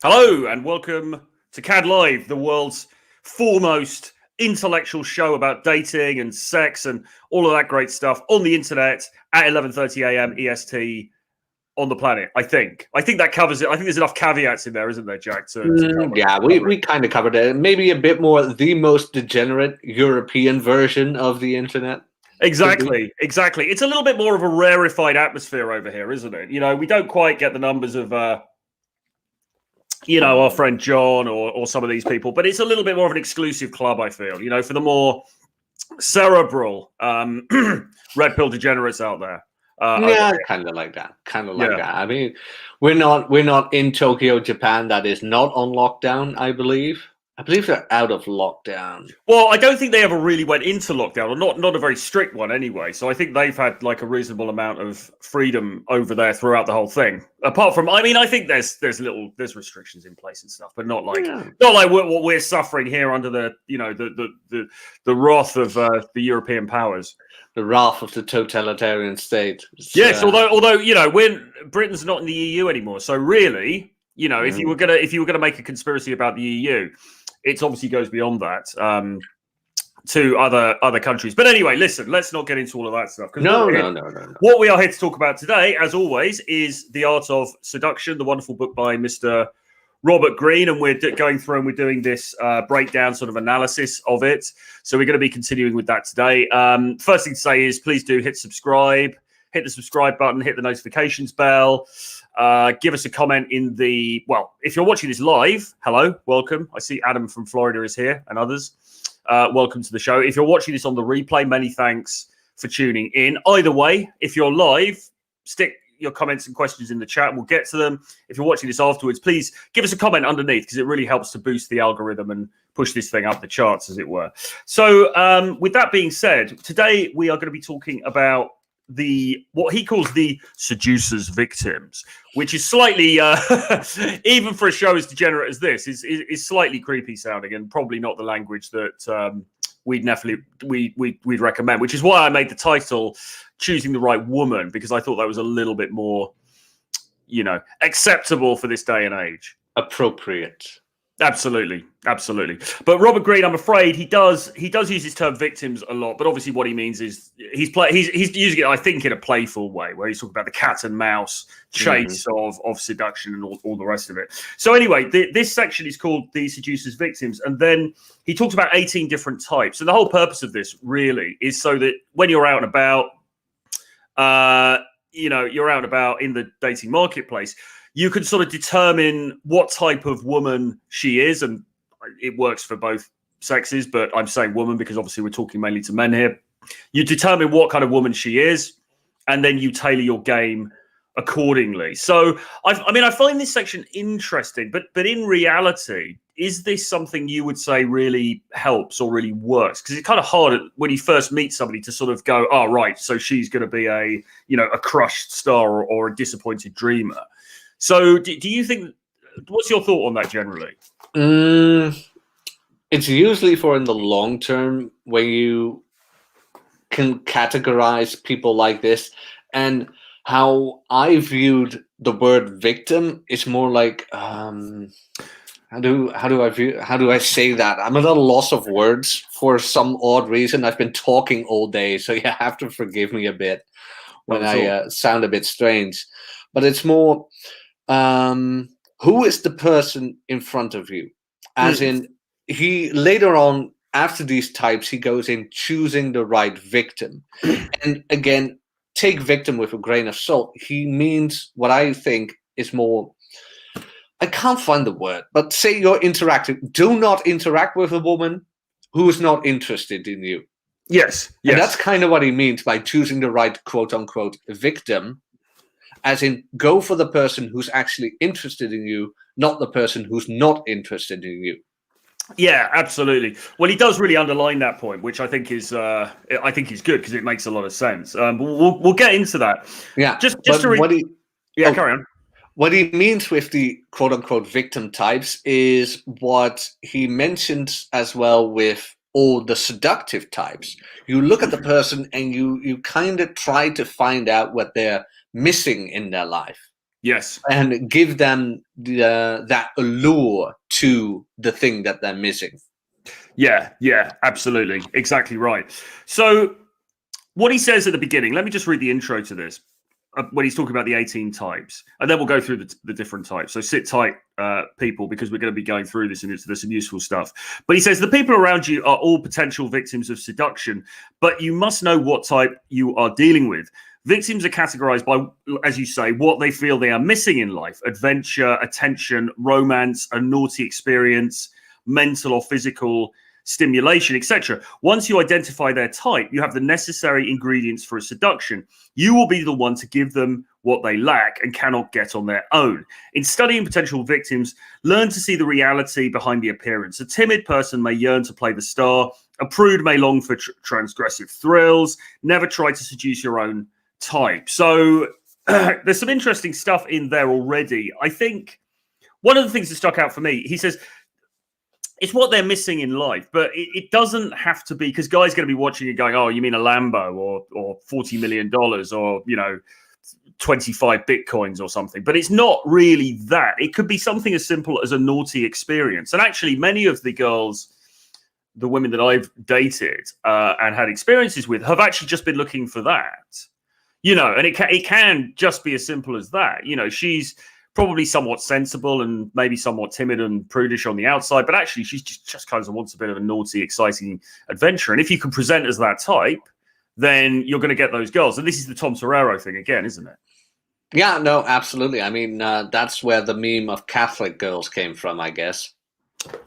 Hello and welcome to CAD Live, the world's foremost intellectual show about dating and sex and all of that great stuff on the internet at 11:30 a.m. EST on the planet. I think that covers it. I think there's enough caveats in there, isn't there, Jack? We kind of covered it. Maybe a bit more the most degenerate European version of the internet. Exactly. It's a little bit more of a rarefied atmosphere over here, isn't it? You know, we don't quite get the numbers of our friend John or some of these people, but it's a little bit more of an exclusive club, I feel, for the more cerebral red pill degenerates out there. Kind of like that. I mean, we're not in Tokyo, Japan. That is not on lockdown, I believe. I believe they're out of lockdown. Well, I don't think they ever really went into lockdown, or not a very strict one anyway. So I think they've had like a reasonable amount of freedom over there throughout the whole thing. Apart from, I think there's restrictions in place and stuff, but not like what we're suffering here under the wrath of the European powers. The wrath of the totalitarian state. Yes, although Britain's not in the EU anymore, so really, if you were gonna make a conspiracy about the EU. It obviously goes beyond that to other countries. But anyway, listen, let's not get into all of that stuff. No. What we are here to talk about today, as always, is The Art of Seduction, the wonderful book by Mr. Robert Greene. And we're going through and we're doing this breakdown sort of analysis of it. So we're going to be continuing with that today. First thing to say is please do hit subscribe, hit the subscribe button, hit the notifications bell. Give us a comment if you're watching this live, hello, welcome. I see Adam from Florida is here and others. Welcome to the show. If you're watching this on the replay, many thanks for tuning in. Either way, if you're live, stick your comments and questions in the chat. We'll get to them. If you're watching this afterwards, please give us a comment underneath because it really helps to boost the algorithm and push this thing up the charts, as it were. So with that being said, today we are going to be talking about what he calls the seducer's victims, which is slightly even for a show as degenerate as this is slightly creepy sounding and probably not the language that we'd recommend, which is why I made the title Choosing the Right Woman, because I thought that was a little bit more acceptable for this day and age. Appropriate. Absolutely. But Robert Greene, I'm afraid he does use his term victims a lot, but obviously what he means is he's using it, I think, in a playful way, where he's talking about the cat and mouse chase of seduction and all the rest of it. So anyway, this section is called The Seducer's Victims, and then he talks about 18 different types. And the whole purpose of this really is so that when you're out and about, you're out and about in the dating marketplace, you can sort of determine what type of woman she is, and it works for both sexes, but I'm saying woman because obviously we're talking mainly to men here. You determine what kind of woman she is, and then you tailor your game accordingly. So, I find this section interesting, but in reality, is this something you would say really helps or really works? Because it's kind of hard when you first meet somebody to sort of go, oh, right, so she's going to be a crushed star or a disappointed dreamer. So do you think, what's your thought on that generally? It's usually for in the long term when you can categorize people like this. And how I viewed the word victim is more like, how do I say that? I'm at a loss of words for some odd reason. I've been talking all day, so you have to forgive me a bit when I sound a bit strange. But it's more... who is the person in front of you? As in, he later on, after these types, he goes in choosing the right victim. And again, take victim with a grain of salt. He means what I think is more, I can't find the word, but say you're interacting. Do not interact with a woman who is not interested in you. Yes. And that's kind of what he means by choosing the right quote unquote victim. As in, go for the person who's actually interested in you, not the person who's not interested in you. Yeah, absolutely. Well, he does really underline that point, which I think is good because it makes a lot of sense. We'll get into that. Yeah, just to carry on. What he means with the quote unquote victim types is what he mentions as well with all the seductive types. You look at the person and you kind of try to find out what they're missing in their life. Yes. and give them that allure to the thing that they're missing. Yeah, absolutely. Exactly right. So what he says at the beginning, let me just read the intro to this when he's talking about the 18 types, and then we'll go through the different types. So sit tight, people, because we're going to be going through this and there's some useful stuff. But he says the people around you are all potential victims of seduction, but you must know what type you are dealing with. Victims are categorized by, as you say, what they feel they are missing in life: adventure, attention, romance, a naughty experience, mental or physical stimulation, etc. Once you identify their type, you have the necessary ingredients for a seduction. You will be the one to give them what they lack and cannot get on their own. In studying potential victims, learn to see the reality behind the appearance. A timid person may yearn to play the star. A prude may long for transgressive thrills. Never try to seduce your own type. So there's some interesting stuff in there already. I think one of the things that stuck out for me, he says, it's what they're missing in life, but it doesn't have to be, because guys going to be watching and going, oh, you mean a Lambo or $40 million or, 25 Bitcoins or something. But it's not really that. It could be something as simple as a naughty experience. And actually, many of the girls, the women that I've dated and had experiences with, have actually just been looking for that, and it can just be as simple as that. She's probably somewhat sensible and maybe somewhat timid and prudish on the outside, but actually she's just kind of wants a bit of a naughty, exciting adventure. And if you can present as that type, then you're going to get those girls. And this is the Tom Torero thing again, isn't it? Yeah, no, absolutely. I mean, that's where the meme of Catholic girls came from, I guess.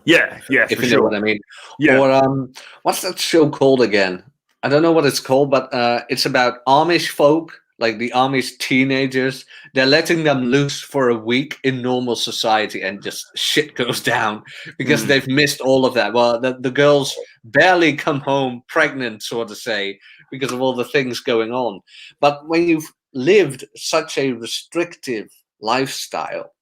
Yeah, if you know what I mean. Yeah. Or what's that show called again? I don't know what it's called, but it's about Amish folk, like the Amish teenagers. They're letting them loose for a week in normal society, and just shit goes down because they've missed all of that. Well, the girls barely come home pregnant, so to say, because of all the things going on. But when you've lived such a restrictive lifestyle,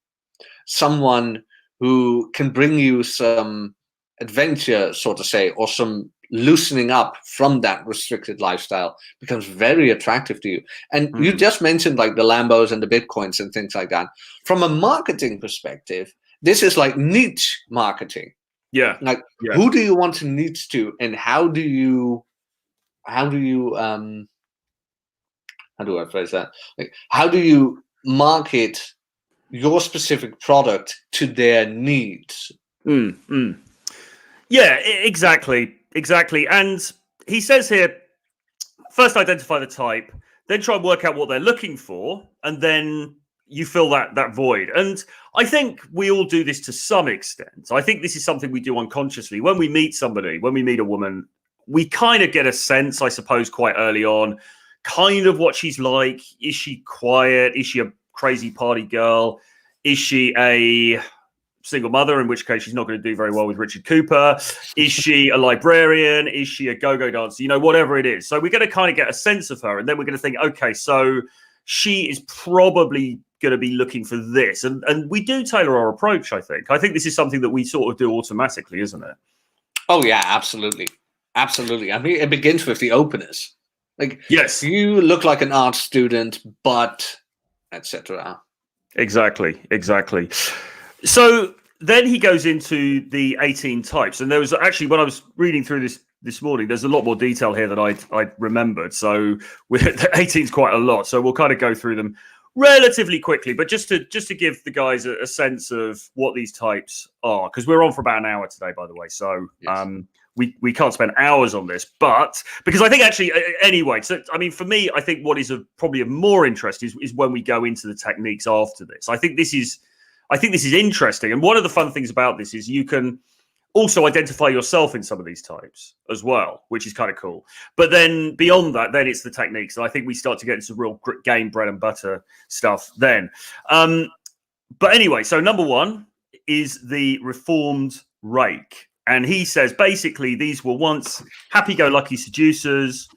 someone who can bring you some adventure, so to say, or some loosening up from that restricted lifestyle becomes very attractive to you. And you just mentioned like the Lambos and the Bitcoins and things like that. From a marketing perspective, this is like niche marketing. Yeah. Like who do you want to niche to, and how do I phrase that? Like, how do you market your specific product to their needs? Yeah, exactly. And he says here, first identify the type, then try and work out what they're looking for, and then you fill that void. And I think we all do this to some extent. I think this is something we do unconsciously. When we meet somebody, when we meet a woman, we kind of get a sense, I suppose, quite early on, kind of what she's like. Is she quiet? Is she a crazy party girl? Is she a single mother, in which case she's not going to do very well with Richard Cooper? Is she a librarian? Is she a go-go dancer? Whatever it is. So we're going to kind of get a sense of her, and then we're going to think, okay, so she is probably going to be looking for this. And we do tailor our approach, I think. I think this is something that we sort of do automatically, isn't it? Oh, yeah, absolutely. Absolutely. I mean, it begins with the openness. Like, yes, you look like an art student, but etc. Exactly. So then he goes into the 18 types. And there was actually, when I was reading through this morning, there's a lot more detail here than I remembered. So the 18 is quite a lot. So we'll kind of go through them relatively quickly, but just to give the guys a sense of what these types are, because we're on for about an hour today, by the way. So yes. We can't spend hours on this, but because I think actually anyway, so I mean, for me, I think what is probably of more interest is when we go into the techniques after this. I think this is interesting, and one of the fun things about this is you can also identify yourself in some of these types as well, which is kind of cool. But then beyond that, then it's the techniques, and I think we start to get into some real game bread and butter stuff then. But anyway, so number one is the reformed rake. And he says, basically, these were once happy-go-lucky seducers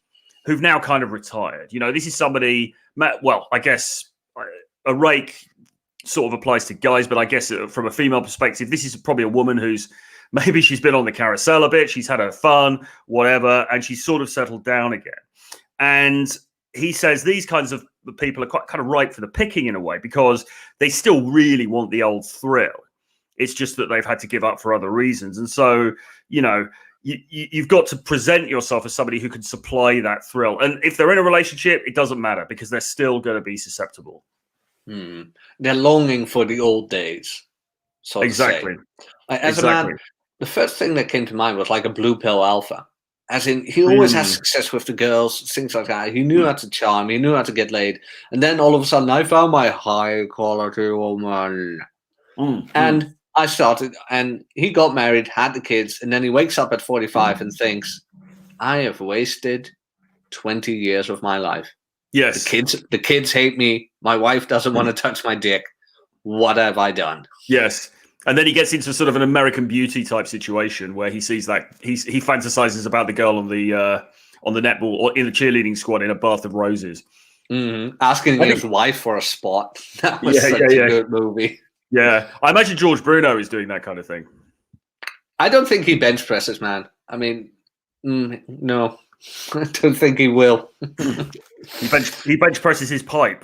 who've now kind of retired. This is somebody, well, I guess a rake sort of applies to guys, but I guess from a female perspective, this is probably a woman who's maybe she's been on the carousel a bit, she's had her fun, whatever, and she's sort of settled down again. And he says these kinds of people are quite kind of ripe for the picking in a way, because they still really want the old thrill. It's just that they've had to give up for other reasons. And so, you've got to present yourself as somebody who can supply that thrill. And if they're in a relationship, it doesn't matter, because they're still going to be susceptible. They're longing for the old days. So exactly. As a man, the first thing that came to mind was like a blue pill alpha. As in, he always has success with the girls, things like that. He knew how to charm, he knew how to get laid. And then all of a sudden, I found my high quality woman. And I started, and he got married, had the kids, and then he wakes up at 45 and thinks, I have wasted 20 years of my life. Yes. The kids hate me. My wife doesn't want to touch my dick. What have I done? Yes. And then he gets into sort of an American Beauty type situation where he sees that he fantasizes about the girl on the netball or in the cheerleading squad in a bath of roses. Asking his wife for a spot. That was such a good movie. Yeah. I imagine George Bruno is doing that kind of thing. I don't think he bench presses, man. I mean, no. I don't think he will. he bench presses his pipe.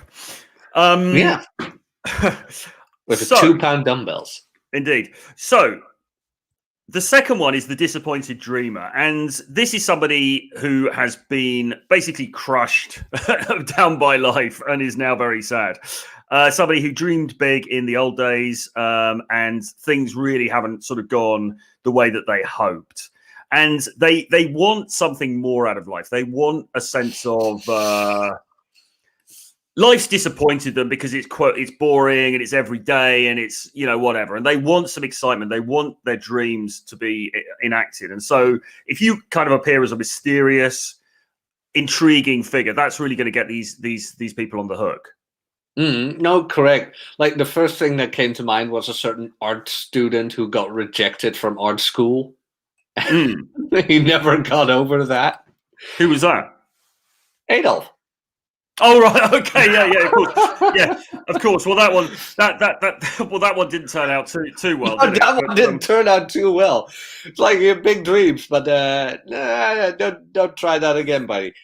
Yeah. With 2-pound dumbbells. Indeed. So the second one is the disappointed dreamer. And this is somebody who has been basically crushed down by life and is now very sad. Somebody who dreamed big in the old days, and things really haven't sort of gone the way that they hoped. And they want something more out of life. They want a sense of life's disappointed them because it's boring and it's every day and it's whatever. And they want some excitement. They want their dreams to be enacted. And so if you kind of appear as a mysterious, intriguing figure, that's really going to get these people on the hook. No, correct. Like the first thing that came to mind was a certain art student who got rejected from art school. He never got over that. Who was that? Adolf. Oh right, okay, yeah, of course, yeah, of course. Well, that one didn't turn out too well. No, that one didn't turn out too well. It's like you have big dreams, but don't try that again, buddy.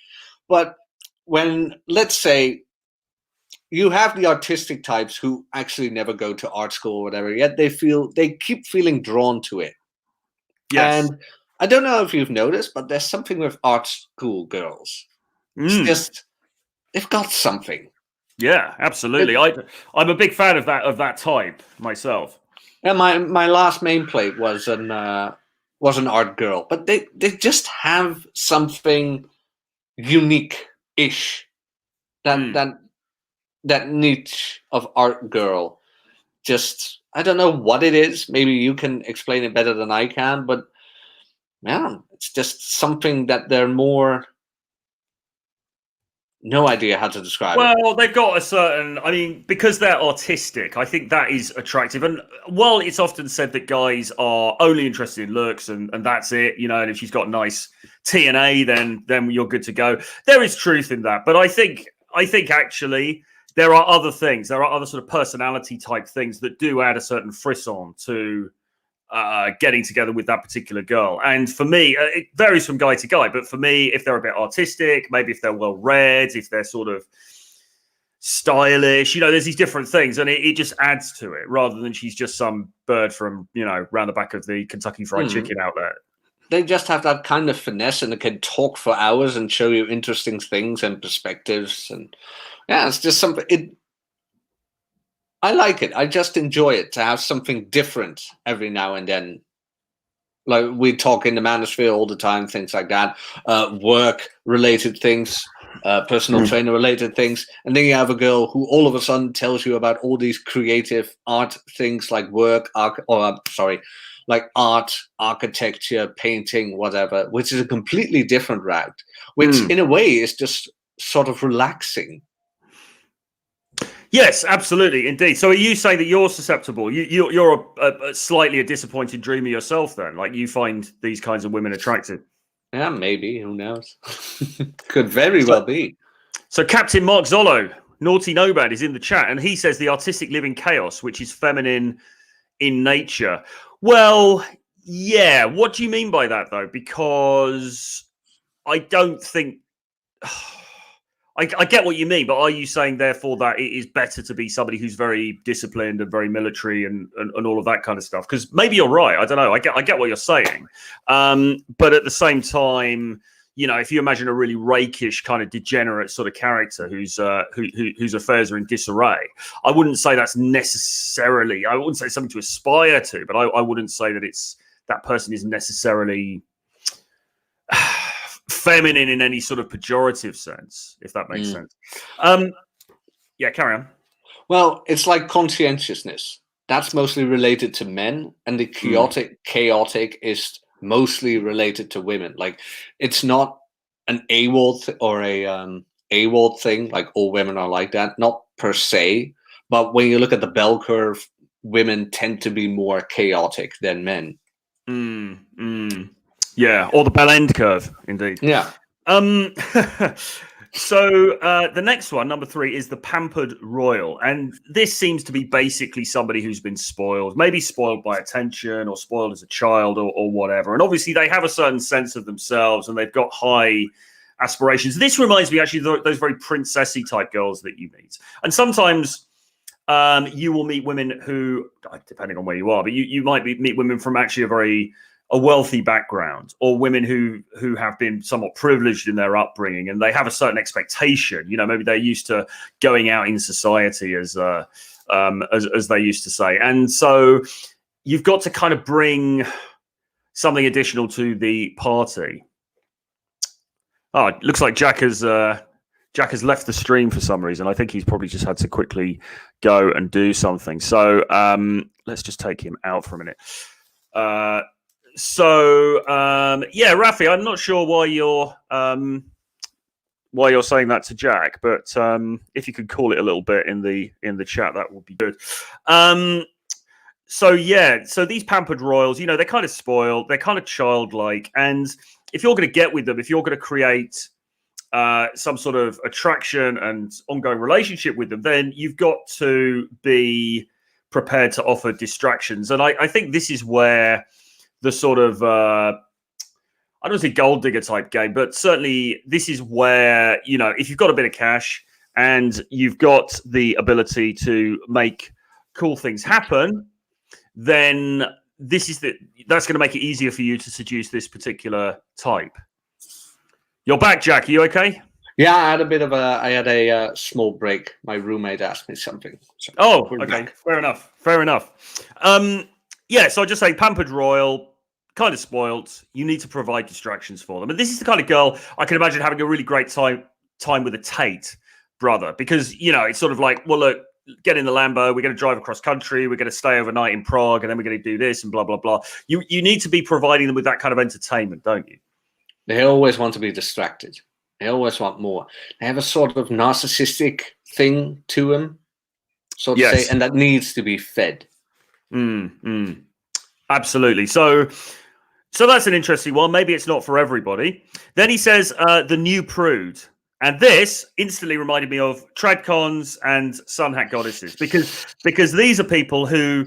But when, let's say, you have the artistic types who actually never go to art school or whatever, yet they keep feeling drawn to it. Yes. And I don't know if you've noticed, but there's something with art school girls. It's just, they've got something. Yeah, absolutely. I'm a big fan of that type myself. And my last main plate was an art girl, but they just have something unique-ish. That niche of art girl. Just, I don't know what it is. Maybe you can explain it better than I can, but yeah, it's just something that they're more. No idea how to describe it. Well, they've got a certain, because they're artistic, I think that is attractive. And while it's often said that guys are only interested in looks and that's it, and if she's got nice T&A, then you're good to go. There is truth in that. But I think actually there are other things. There are other sort of personality type things that do add a certain frisson to getting together with that particular girl. And for me, it varies from guy to guy. But for me, if they're a bit artistic, maybe if they're well read, if they're sort of stylish, there's these different things, and it just adds to it rather than she's just some bird from round the back of the Kentucky Fried Chicken outlet. They just have that kind of finesse, and they can talk for hours and show you interesting things and perspectives, and yeah, it's just something. I like it. I just enjoy it to have something different every now and then. Like we talk in the manosphere all the time, things like that, work-related things, personal trainer-related things, and then you have a girl who all of a sudden tells you about all these creative art things like like art, architecture, painting, whatever, which is a completely different route, which in a way is just sort of relaxing. Yes, absolutely, indeed. So are you saying that you're susceptible? You're a slightly a disappointed dreamer yourself then? Like you find these kinds of women attractive? Yeah, maybe. Who knows? Could very well be. So Captain Mark Zollo, Naughty Nomad, is in the chat, and he says the artistic live in chaos, which is feminine in nature. Well, yeah. What do you mean by that, though? Because I don't think... I get what you mean, but are you saying therefore that it is better to be somebody who's very disciplined and very military and all of that kind of stuff? Because maybe you're right. I don't know. I get what you're saying, but at the same time, you know, if you imagine a really rakish kind of degenerate sort of character whose affairs are in disarray, I wouldn't say that's necessarily. I wouldn't say something to aspire to, but I wouldn't say that that person is necessarily feminine in any sort of pejorative sense, if that makes sense. Yeah, carry on. Well, it's like conscientiousness. That's mostly related to men, and the chaotic is mostly related to women. Like, it's not an AWOL or a AWOL thing. Like, all women are like that, not per se. But when you look at the bell curve, women tend to be more chaotic than men. Yeah, or the bell end curve, indeed. Yeah. So the next one, number 3, is the Pampered Royal. And this seems to be basically somebody who's been spoiled, maybe spoiled by attention or spoiled as a child or whatever. And obviously they have a certain sense of themselves and they've got high aspirations. This reminds me actually of those very princessy type girls that you meet. And sometimes you will meet women who, depending on where you are, but you might meet women from actually a wealthy background, or women who have been somewhat privileged in their upbringing, and they have a certain expectation. You know, maybe they're used to going out in society, as they used to say, and so you've got to kind of bring something additional to the party. Oh, it looks like Jack has left the stream for some reason. I think he's probably just had to quickly go and do something. So let's just take him out for a minute. Yeah, Rafi, I'm not sure why you're saying that to Jack, but if you could call it a little bit in the chat, that would be good. So these Pampered Royals, you know, they're kind of spoiled, they're kind of childlike, and if you're going to get with them, if you're going to create some sort of attraction and ongoing relationship with them, then you've got to be prepared to offer distractions. And I think this is where the sort of, I don't want to say gold digger type game, but certainly this is where, you know, if you've got a bit of cash and you've got the ability to make cool things happen, then that's going to make it easier for you to seduce this particular type. You're back, Jack. Are you okay? Yeah, I had a small break. My roommate asked me something. So okay. Back. Fair enough. Yeah, so I just say Pampered Royal, kind of spoiled. You need to provide distractions for them. And this is the kind of girl I can imagine having a really great time with a Tate brother, because, you know, it's sort of like, well, look, get in the Lambo, we're going to drive across country, we're going to stay overnight in Prague, and then we're going to do this and blah, blah, blah. You need to be providing them with that kind of entertainment, don't you? They always want to be distracted. They always want more. They have a sort of narcissistic thing to them, so to say, and that needs to be fed. Absolutely. So that's an interesting one. Maybe it's not for everybody. Then he says the new prude. And this instantly reminded me of tradcons and sun hat goddesses, because these are people who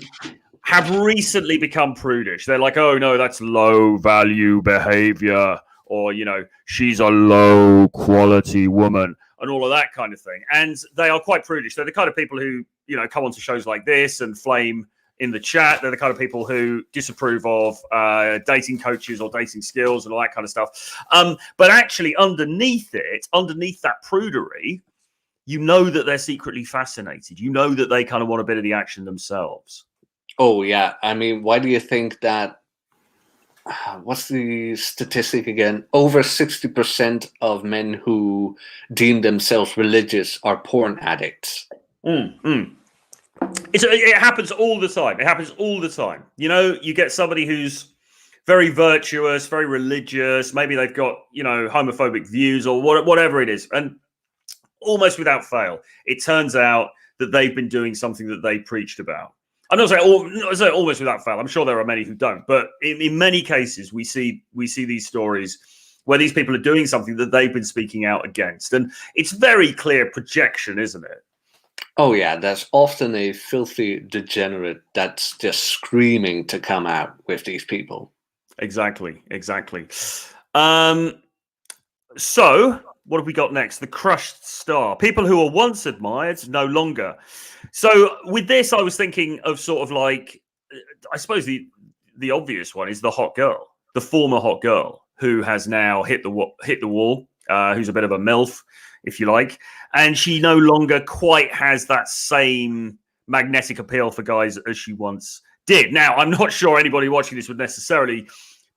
have recently become prudish. They're like, oh, no, that's low value behavior, or, you know, she's a low quality woman and all of that kind of thing. And they are quite prudish. They're the kind of people who, you know, come onto shows like this and flame in the chat. They're the kind of people who disapprove of dating coaches or dating skills and all that kind of stuff. But actually underneath that prudery, you know that they're secretly fascinated. You know that they kind of want a bit of the action themselves. Oh, yeah. I mean, why do you think that? What's the statistic again? Over 60% of men who deem themselves religious are porn addicts. It happens all the time. You know, you get somebody who's very virtuous, very religious. Maybe they've got, you know, homophobic views or whatever it is. And almost without fail, it turns out that they've been doing something that they preached about. I'm not saying almost without fail. I'm sure there are many who don't. But in many cases, we see these stories where these people are doing something that they've been speaking out against. And it's very clear projection, isn't it? Oh, yeah, there's often a filthy degenerate that's just screaming to come out with these people. Exactly. So What have we got next? The crushed star. People who were once admired, no longer. So with this, I was thinking of sort of like, I suppose the obvious one is the hot girl, the former hot girl who has now hit the wall, who's a bit of a MILF, if you like, and she no longer quite has that same magnetic appeal for guys as she once did. Now, I'm not sure anybody watching this would necessarily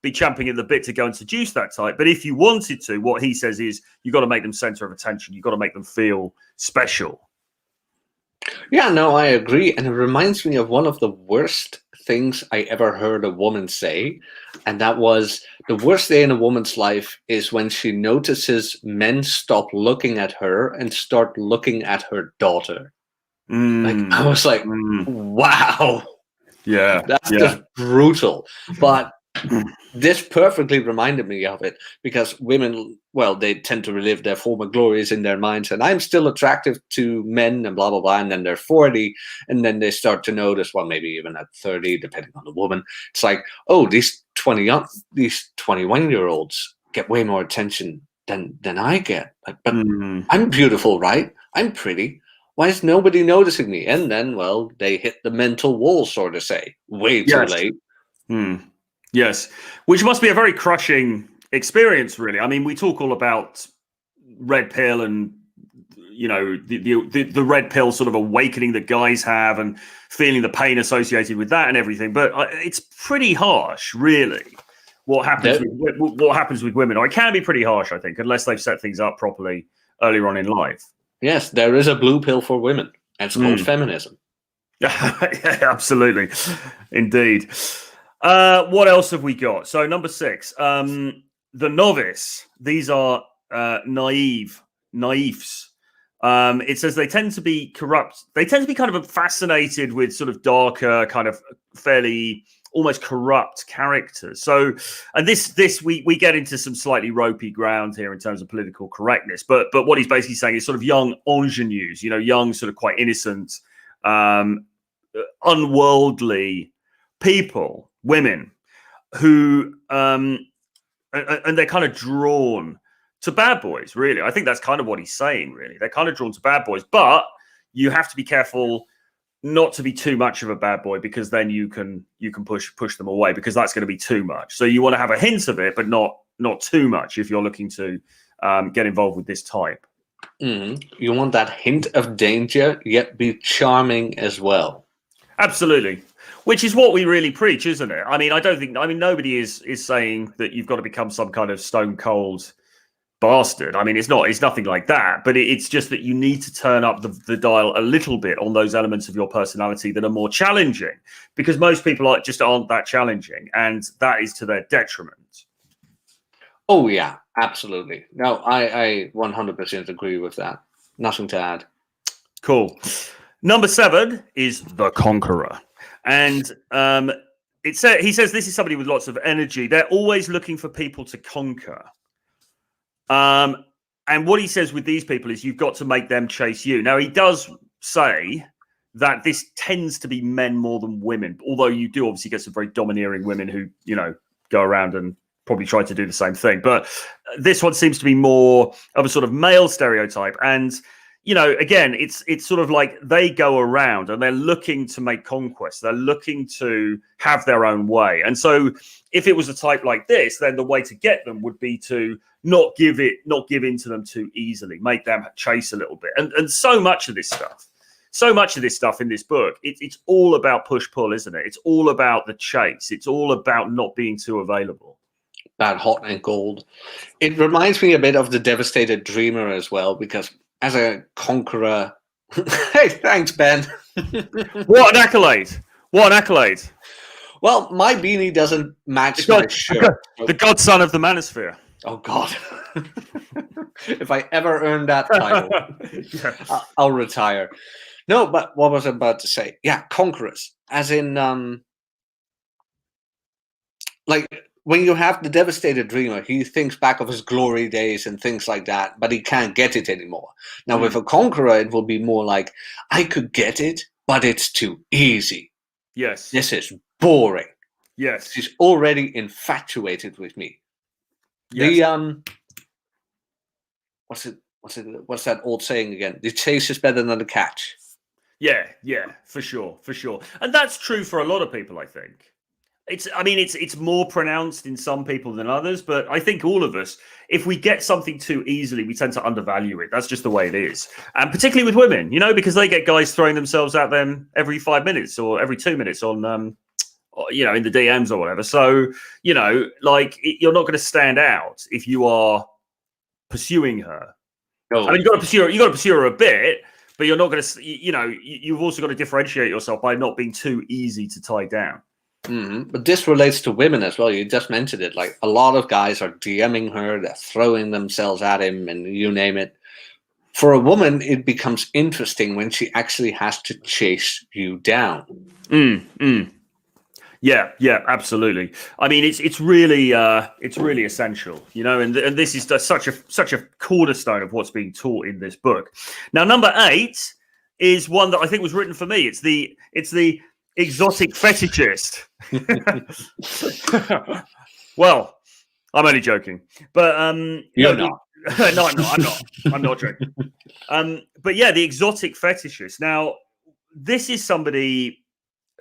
be champing at the bit to go and seduce that type. But if you wanted to, what he says is you got to make them center of attention. You got to make them feel special. Yeah, no, I agree. And it reminds me of one of the worst things I ever heard a woman say. And that was the worst day in a woman's life is when she notices men stop looking at her and start looking at her daughter. Like, I was like, wow. Yeah. That's just brutal. But this perfectly reminded me of it because women, well, they tend to relive their former glories in their minds, and I'm still attractive to men and blah, blah, blah. And then they're 40, and then they start to notice, well, maybe even at 30, depending on the woman, it's like, oh, these 21-year-olds get way more attention than I get. But I'm beautiful, right? I'm pretty. Why is nobody noticing me? And then, well, they hit the mental wall, sort of say, way too late. Yes, which must be a very crushing experience, really. I mean, we talk all about red pill and, you know, the red pill sort of awakening that guys have and feeling the pain associated with that and everything. But it's pretty harsh, really, what happens with women. Or it can be pretty harsh, I think, unless they've set things up properly earlier on in life. Yes, there is a blue pill for women, and it's called feminism. Yeah, absolutely. Indeed. What else have we got? So number 6, the novice. These are naifs. It says they tend to be corrupt. They tend to be kind of fascinated with sort of darker, kind of fairly almost corrupt characters. So, and this we get into some slightly ropey ground here in terms of political correctness. But what he's basically saying is sort of young ingenues, you know, young, sort of quite innocent, unworldly people, women who and they're kind of drawn to bad boys, really. I think that's kind of what he's saying, really. They're kind of drawn to bad boys, but you have to be careful not to be too much of a bad boy, because then you can push them away, because that's going to be too much. So you want to have a hint of it, but not too much if you're looking to get involved with this type. You want that hint of danger, yet be charming as well. Absolutely. Which is what we really preach, isn't it? I mean, nobody is saying that you've got to become some kind of stone cold bastard. I mean, it's nothing like that, but it's just that you need to turn up the dial a little bit on those elements of your personality that are more challenging, because most people aren't that challenging, and that is to their detriment. Oh yeah, absolutely. No, I 100% agree with that. Nothing to add. Cool. Number 7 is the Conqueror, and he says this is somebody with lots of energy. They're always looking for people to conquer. And what he says with these people is you've got to make them chase you. Now, he does say that this tends to be men more than women, although you do obviously get some very domineering women who, you know, go around and probably try to do the same thing. But this one seems to be more of a sort of male stereotype. And, you know, again, it's sort of like they go around and they're looking to make conquests. They're looking to have their own way. And so if it was a type like this, then the way to get them would be to not give in to them too easily, make them chase a little bit. And so much of this stuff in this book, it's all about push-pull, isn't it? It's all about the chase. It's all about not being too available. About hot and cold. It reminds me a bit of the Devastated Dreamer as well, because as a conqueror... Hey, thanks, Ben. What an accolade. What an accolade. Well, my beanie doesn't match my shirt. The godson of the manosphere. Oh, God. If I ever earn that title, yeah. I'll retire. No, but what was I about to say? Yeah, conquerors. As in, like, when you have the Devastated Dreamer, he thinks back of his glory days and things like that, but he can't get it anymore. Now, with a conqueror, it will be more like, I could get it, but it's too easy. Yes. This is boring. Yes. She's already infatuated with me. Yes. what's that old saying again? The chase is better than the catch. Yeah, for sure. And that's true for a lot of people, I think. It's more pronounced in some people than others, but I think all of us, if we get something too easily, we tend to undervalue it. That's just the way it is. And particularly with women, because they get guys throwing themselves at them every 5 minutes or every 2 minutes on, in the DMs or whatever. So, you're not going to stand out if you are pursuing her. No. I mean, you got to pursue her a bit, but you're not going to, you've also got to differentiate yourself by not being too easy to tie down. Mm-hmm. But this relates to women as well. You just mentioned it. Like, a lot of guys are DMing her, they're throwing themselves at him, and you name it. For a woman, it becomes interesting when she actually has to chase you down. Yeah, absolutely. I mean, it's really essential, and this is such a cornerstone of what's being taught in this book. Now, number 8 is one that I think was written for me. It's the Exotic Fetishist. Well, I'm only joking, but you're not. No, I'm not. I'm not joking. But yeah, the Exotic Fetishist. Now, this is somebody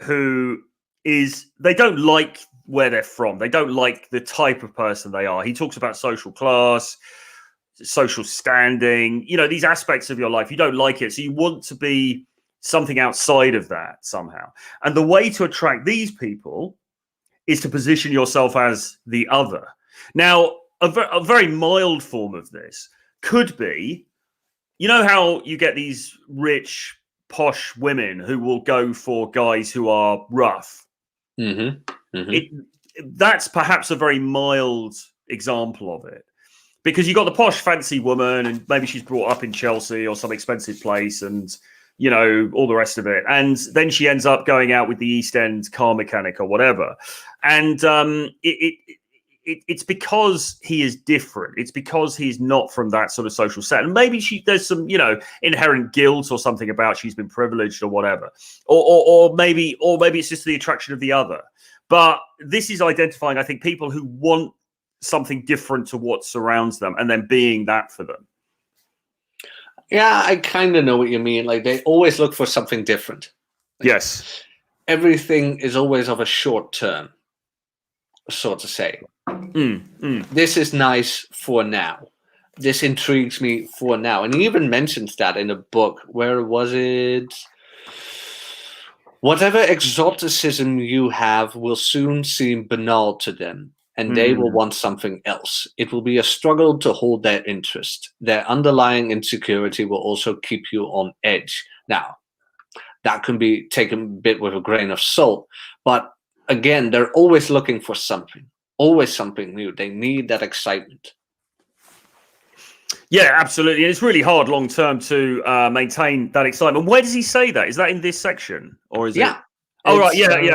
who they don't like where they're from. They don't like the type of person they are. He talks about social class, social standing, these aspects of your life. You don't like it, so you want to be something outside of that somehow. And the way to attract these people is to position yourself as the other. Now, a very mild form of this could be, how you get these rich, posh women who will go for guys who are rough. Mm-hmm. Mm-hmm. That's perhaps a very mild example of it, because you got the posh, fancy woman, and maybe she's brought up in Chelsea or some expensive place, and all the rest of it. And then she ends up going out with the East End car mechanic or whatever. And it's because he is different. It's because he's not from that sort of social set. And maybe there's some, inherent guilt or something about she's been privileged or whatever. Or maybe it's just the attraction of the other. But this is identifying, I think, people who want something different to what surrounds them and then being that for them. Yeah, I kind of know what you mean. Like, they always look for something different. Yes. Everything is always of a short term, so to say. This is nice for now. This intrigues me for now. And he even mentions that in a book. Where was it? Whatever exoticism you have will soon seem banal to them, and they will want something else. It will be a struggle to hold their interest. Their underlying insecurity will also keep you on edge. Now, that can be taken a bit with a grain of salt, but again, they're always looking for something, always something new. They need that excitement. Yeah, absolutely. And it's really hard long term to maintain that excitement. Where does he say that? Is that in this section, or is it? Oh, right. Yeah.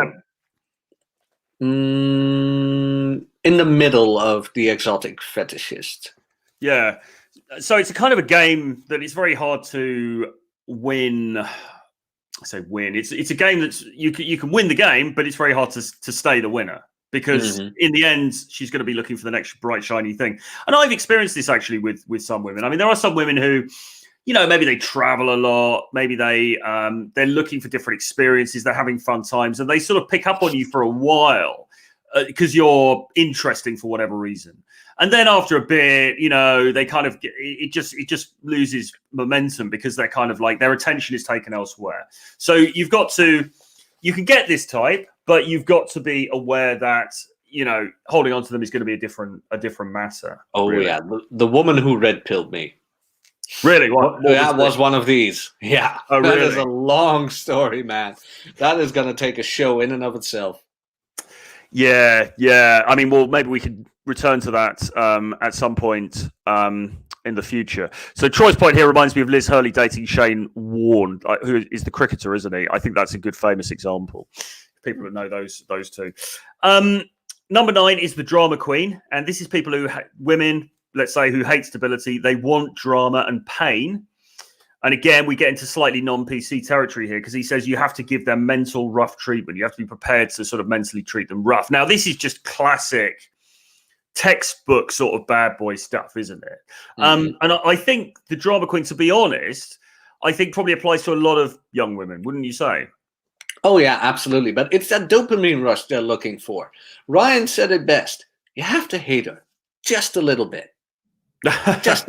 In the middle of the Exotic Fetishist. Yeah. So it's a kind of a game that it's very hard to win. I say win. It's a game that's you can win the game, but it's very hard to stay the winner, because in the end, she's going to be looking for the next bright, shiny thing. And I've experienced this actually with some women. I mean, there are some women who, maybe they travel a lot. Maybe they're looking for different experiences. They're having fun times, and they sort of pick up on you for a while because you're interesting for whatever reason. And then after a bit, they kind of it just loses momentum, because they're kind of like their attention is taken elsewhere. So you can get this type, but you've got to be aware that, holding on to them is going to be a different matter. Oh, really. Yeah. The woman who red pilled me. Really? What was one of these. Yeah. Oh, really? That is a long story, man. That is going to take a show in and of itself. Yeah. I mean, well, maybe we could return to that at some point in the future. So Troy's point here reminds me of Liz Hurley dating Shane Warne, who is the cricketer, isn't he? I think that's a good famous example. People that know those two. Number 9 is the drama queen, and this is people women, let's say, who hate stability. They want drama and pain. And again, we get into slightly non-PC territory here, because he says you have to give them mental rough treatment. You have to be prepared to sort of mentally treat them rough. Now, this is just classic textbook sort of bad boy stuff, isn't it? Mhm. And I think the drama queen, to be honest, I think probably applies to a lot of young women, wouldn't you say? Oh yeah, absolutely. But it's that dopamine rush they're looking for. Ryan said it best. You have to hate her just a little bit, just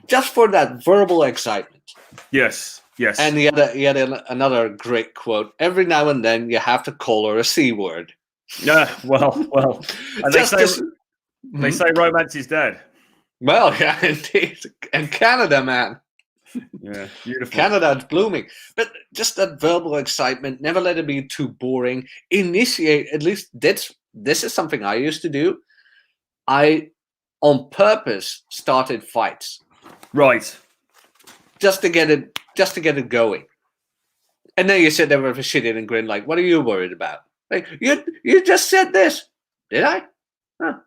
just for that verbal excitement. Yes. And he had another great quote. Every now and then, you have to call her a C word. Yeah. Well. And they say romance is dead. Well, yeah, indeed. And Canada, man. Yeah, beautiful. Canada's blooming. But just that verbal excitement, never let it be too boring. Initiate, at least this is something I used to do. I, on purpose, started fights. Right. Just to get it going. And then you sit there with a shit and grin like, what are you worried about? Like, you just said this. Did I? Huh.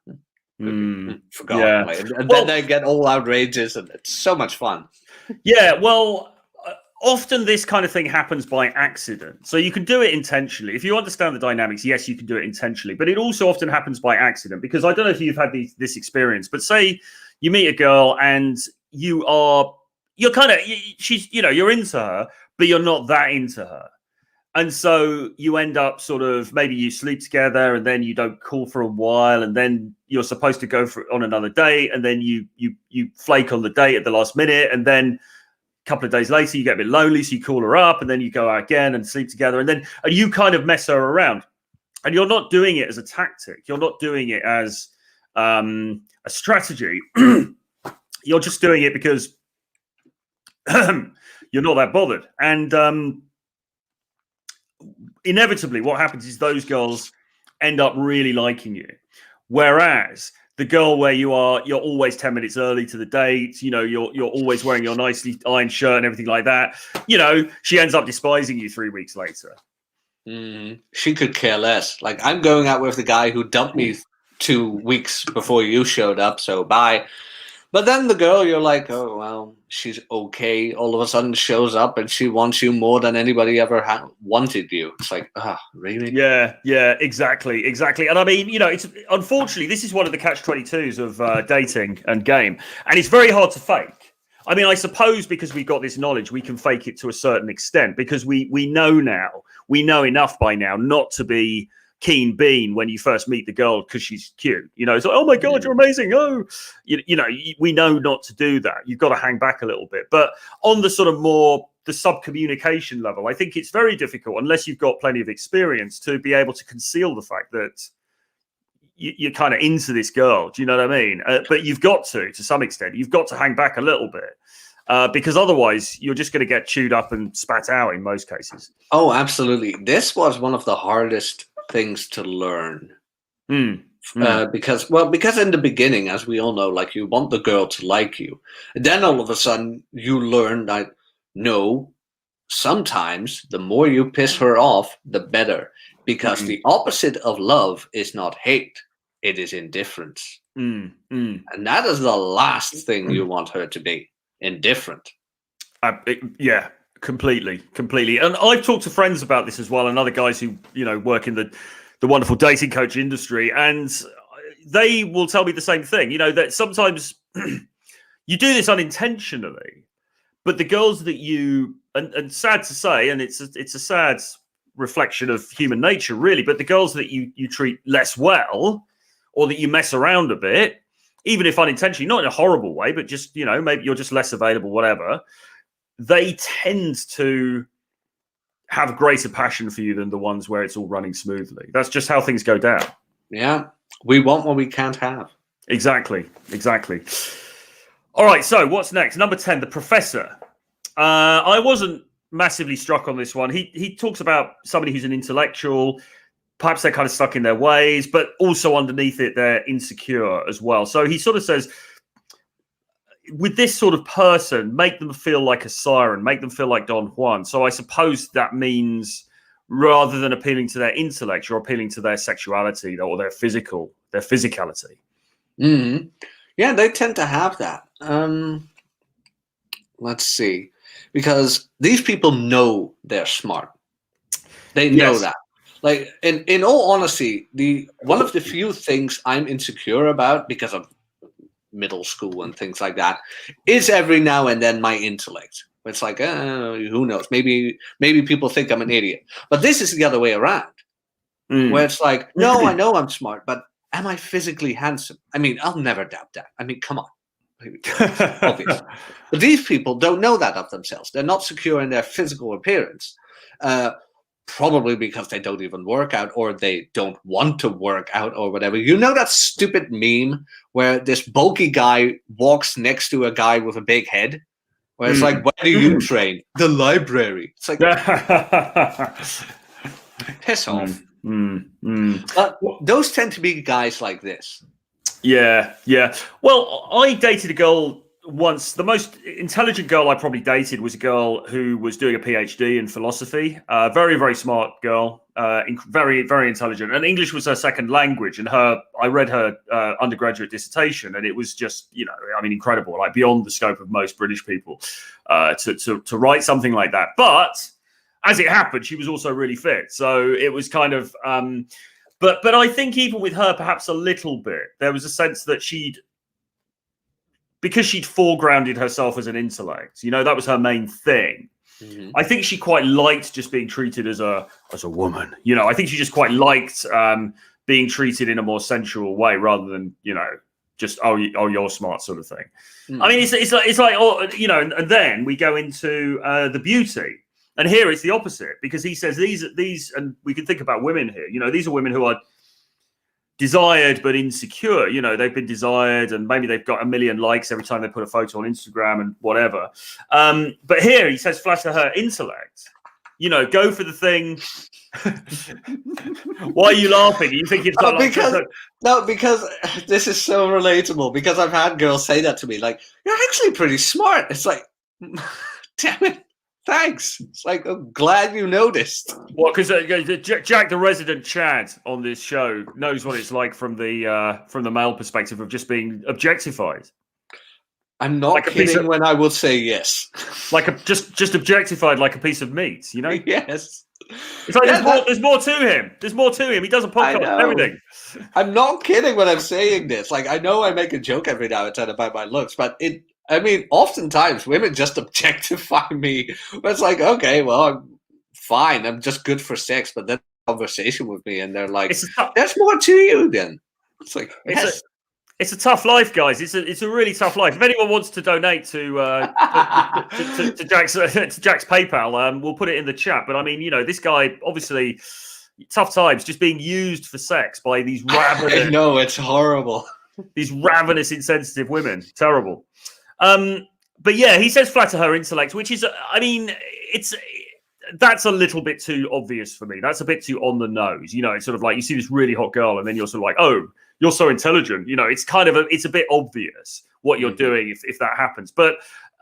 Forgot. Yeah. Like, and then they get all outrageous, and it's so much fun. Yeah, well, often this kind of thing happens by accident. So you can do it intentionally. If you understand the dynamics, yes, you can do it intentionally. But it also often happens by accident, because I don't know if you've had this experience, but say you meet a girl and you're kind of, you're into her, but you're not that into her. And so you end up sort of, maybe you sleep together and then you don't call for a while, and then you're supposed to go on another date, and then you flake on the date at the last minute, and then a couple of days later you get a bit lonely, so you call her up, and then you go out again and sleep together, and you kind of mess her around. And you're not doing it as a tactic. You're not doing it as a strategy. You're just doing it because you're not that bothered. And inevitably what happens is those girls end up really liking you, whereas the girl where you're always 10 minutes early to the date, you're always wearing your nicely ironed shirt and everything like that, she ends up despising you 3 weeks later. She could care less. Like, I'm going out with the guy who dumped me 2 weeks before you showed up, so bye. But then the girl, you're like, oh, well, she's okay. All of a sudden shows up and she wants you more than anybody ever wanted you. It's like, really? Yeah, exactly. And I mean, it's unfortunately, this is one of the catch-22s of dating and game. And it's very hard to fake. I mean, I suppose because we've got this knowledge, we can fake it to a certain extent, because we know enough by now not to be keen bean when you first meet the girl because she's cute. It's like, oh my God, you're amazing. Oh, we know not to do that. You've got to hang back a little bit. But on the sort of more the sub-communication level, I think it's very difficult, unless you've got plenty of experience, to be able to conceal the fact that you're kind of into this girl. Do you know what I mean? But you've got to some extent, you've got to hang back a little bit. Because otherwise you're just going to get chewed up and spat out in most cases. Oh, absolutely. This was one of the hardest things to learn. Because in the beginning, as we all know, like, you want the girl to like you. And then all of a sudden you learn that, no, sometimes the more you piss her off, the better. Because the opposite of love is not hate, it is indifference. And that is the last thing you want her to be. Indifferent. Yeah, completely. And I've talked to friends about this as well, and other guys who work in the wonderful dating coach industry, and they will tell me the same thing. That sometimes you do this unintentionally, but the girls that you and sad to say, and it's a sad reflection of human nature, really, but the girls that you treat less well, or that you mess around a bit, even if unintentionally, not in a horrible way, but just, maybe you're just less available, whatever, they tend to have greater passion for you than the ones where it's all running smoothly. That's just how things go down. Yeah. We want what we can't have. Exactly. All right. So what's next? Number 10, the professor. I wasn't massively struck on this one. He talks about somebody who's an intellectual. Perhaps they're kind of stuck in their ways, but also underneath it, they're insecure as well. So he sort of says, with this sort of person, make them feel like a siren, make them feel like Don Juan. So I suppose that means, rather than appealing to their intellect, you're appealing to their sexuality or their physicality. Yeah, they tend to have that. Let's see. Because these people know they're smart. They know that. Like, in all honesty, one of the few things I'm insecure about because of middle school and things like that is every now and then my intellect. It's like, who knows? Maybe people think I'm an idiot. But this is the other way around, where it's like, no, I know I'm smart, but am I physically handsome? I mean, I'll never doubt that. I mean, come on. Obvious. But these people don't know that of themselves. They're not secure in their physical appearance. Probably because they don't even work out, or they don't want to work out, or whatever. You know that stupid meme where this bulky guy walks next to a guy with a big head? Where it's like, where do you train? The library. It's like, piss off. But those tend to be guys like this. Yeah. Well, I dated a girl once. The most intelligent girl I probably dated was a girl who was doing a PhD in philosophy. Very, very smart girl. Very, very intelligent. And English was her second language. And I read her undergraduate dissertation, and it was just, incredible, like beyond the scope of most British people to write something like that. But as it happened, she was also really fit. So it was kind of, but I think even with her, perhaps a little bit, there was a sense that because she'd foregrounded herself as an intellect, that was her main thing. Mm-hmm. I think she quite liked just being treated as a woman. I think she just quite liked being treated in a more sensual way rather than, just, you're smart sort of thing. Mm-hmm. I mean, it's like, and then we go into the beauty. And here it's the opposite, because he says these, and we can think about women here. These are women who are desired but insecure. They've been desired, and maybe they've got a million likes every time they put a photo on Instagram and whatever. But here he says, flatter her intellect. Go for the thing. Why are you laughing? Are you think it's because this is so relatable. Because I've had girls say that to me, like, "You're actually pretty smart." It's like, damn it. Thanks. It's like, I'm glad you noticed. Well, because Jack, the resident Chad on this show, knows what it's like from the male perspective of just being objectified. I'm not kidding when I will say yes. Like just objectified like a piece of meat, Yes. It's like there's more to him. There's more to him. He does a podcast and everything. I'm not kidding when I'm saying this. Like, I know I make a joke every now and then about my looks, but oftentimes women just objectify me. But it's like, okay, well, I'm fine. I'm just good for sex. But then conversation with me, and they're like, "There's more to you." Then it's like, yes. It's a tough life, guys. It's a really tough life. If anyone wants to donate to Jack's PayPal, we'll put it in the chat. But I mean, this guy, obviously, tough times, just being used for sex by these ravenous. I know, it's horrible. These ravenous, insensitive women. Terrible. But yeah, he says flatter her intellect, which is, that's a little bit too obvious for me. That's a bit too on the nose. It's sort of like you see this really hot girl, and then you're sort of like, oh, you're so intelligent. It's kind of it's a bit obvious what you're doing if that happens. But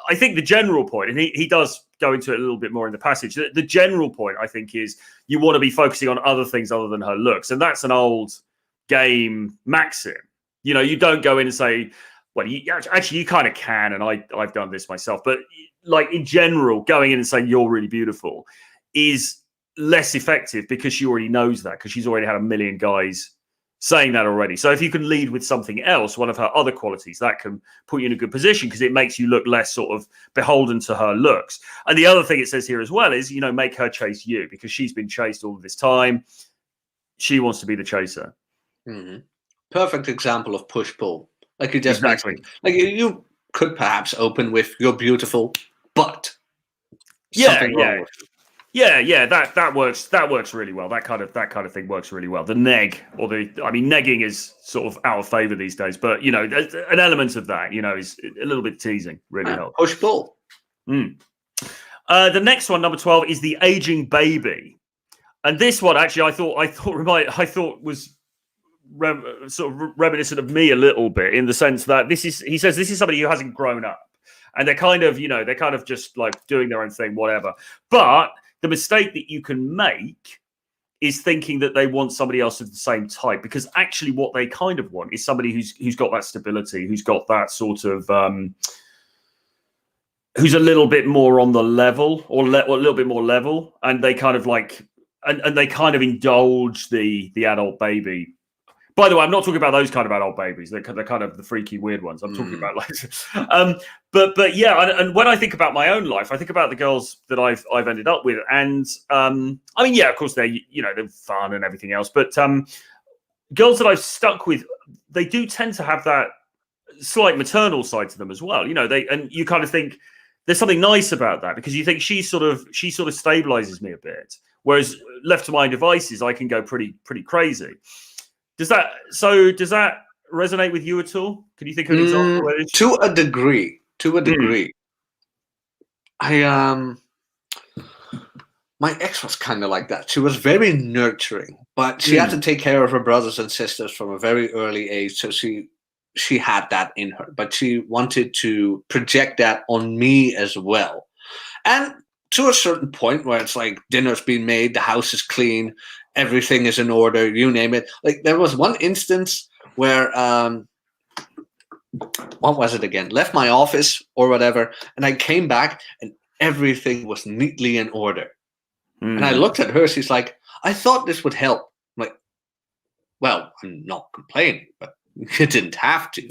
I think the general point, and he does go into it a little bit more in the passage. The general point, I think, is you want to be focusing on other things other than her looks, and that's an old game maxim. You don't go in and say, well, you kind of can, and I've done this myself. But like in general, going in and saying you're really beautiful is less effective because she already knows that, because she's already had a million guys saying that already. So if you can lead with something else, one of her other qualities, that can put you in a good position because it makes you look less sort of beholden to her looks. And the other thing it says here as well is, make her chase you, because she's been chased all of this time. She wants to be the chaser. Mm-hmm. Perfect example of push-pull. Like you just mentioned. Like you could perhaps open with "you're beautiful, but something wrong with you." Yeah, that works. That works really well. That kind of thing works really well. The neg, negging is sort of out of favor these days, but an element of that, is a little bit teasing. Really helps. Push pull. The next one, number 12, is the aging baby, and this one actually I thought was sort of reminiscent of me a little bit, in the sense that he says this is somebody who hasn't grown up, and they're kind of just like doing their own thing, whatever. But the mistake that you can make is thinking that they want somebody else of the same type, because actually what they kind of want is somebody who's got that stability, who's got that sort of who's a little bit more on the level, or a little bit more level, and they kind of like and they kind of indulge the adult baby. By the way, I'm not talking about those kind of adult babies. They're kind of the freaky, weird ones. I'm talking about like, but yeah. And when I think about my own life, I think about the girls that I've ended up with, and I mean, yeah, of course they're fun and everything else, but girls that I've stuck with, they do tend to have that slight maternal side to them as well. And you kind of think there's something nice about that, because you think she sort of stabilizes me a bit, whereas left to my own devices, I can go pretty crazy. Does that resonate with you at all? Can you think of an example? To a degree. My ex was kind of like that. She was very nurturing, but she had to take care of her brothers and sisters from a very early age. So she had that in her, but she wanted to project that on me as well. And to a certain point where it's like dinner's been made, the house is clean, everything is in order, you name it. Like there was one instance where, what was it again? Left my office or whatever, and I came back and everything was neatly in order. And I looked at her, she's like, I thought this would help. I'm like, well, I'm not complaining, but you didn't have to.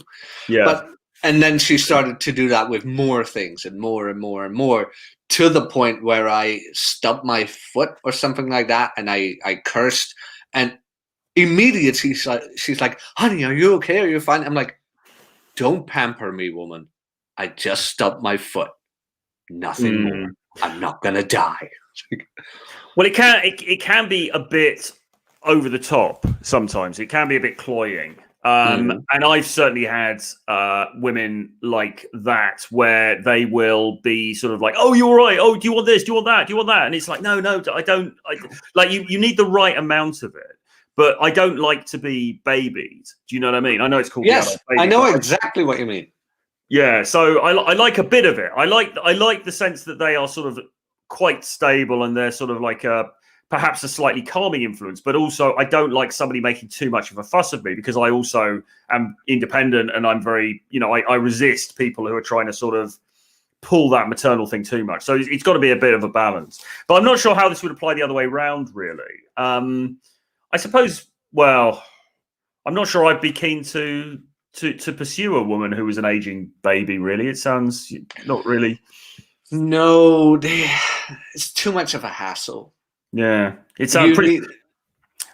Yeah. And then she started to do that with more things and more and more and more, to the point where I stubbed my foot or something like that, and I cursed, and immediately she's like, honey, are you okay? Are you fine? I'm like, don't pamper me, woman. I just stubbed my foot. Nothing more. I'm not gonna die. Well, it can be a bit over the top sometimes. It can be a bit cloying. And I've certainly had women like that, where they will be sort of like, oh, you're all right. Oh, do you want this? Do you want that? Do you want that? And it's like, no, I don't. Like you need the right amount of it, but I don't like to be babied. Do you know what I mean? I know it's called. Yes, I know exactly what you mean. Yeah, so I like a bit of it. I like the sense that they are sort of quite stable, and they're sort of like perhaps a slightly calming influence, but also I don't like somebody making too much of a fuss of me, because I also am independent, and I'm very, I resist people who are trying to sort of pull that maternal thing too much. So it's got to be a bit of a balance. But I'm not sure how this would apply the other way around, really. I suppose, well, I'm not sure I'd be keen to pursue a woman who was an aging baby, really. It sounds not really. No, it's too much of a hassle. Yeah, it sounds pretty.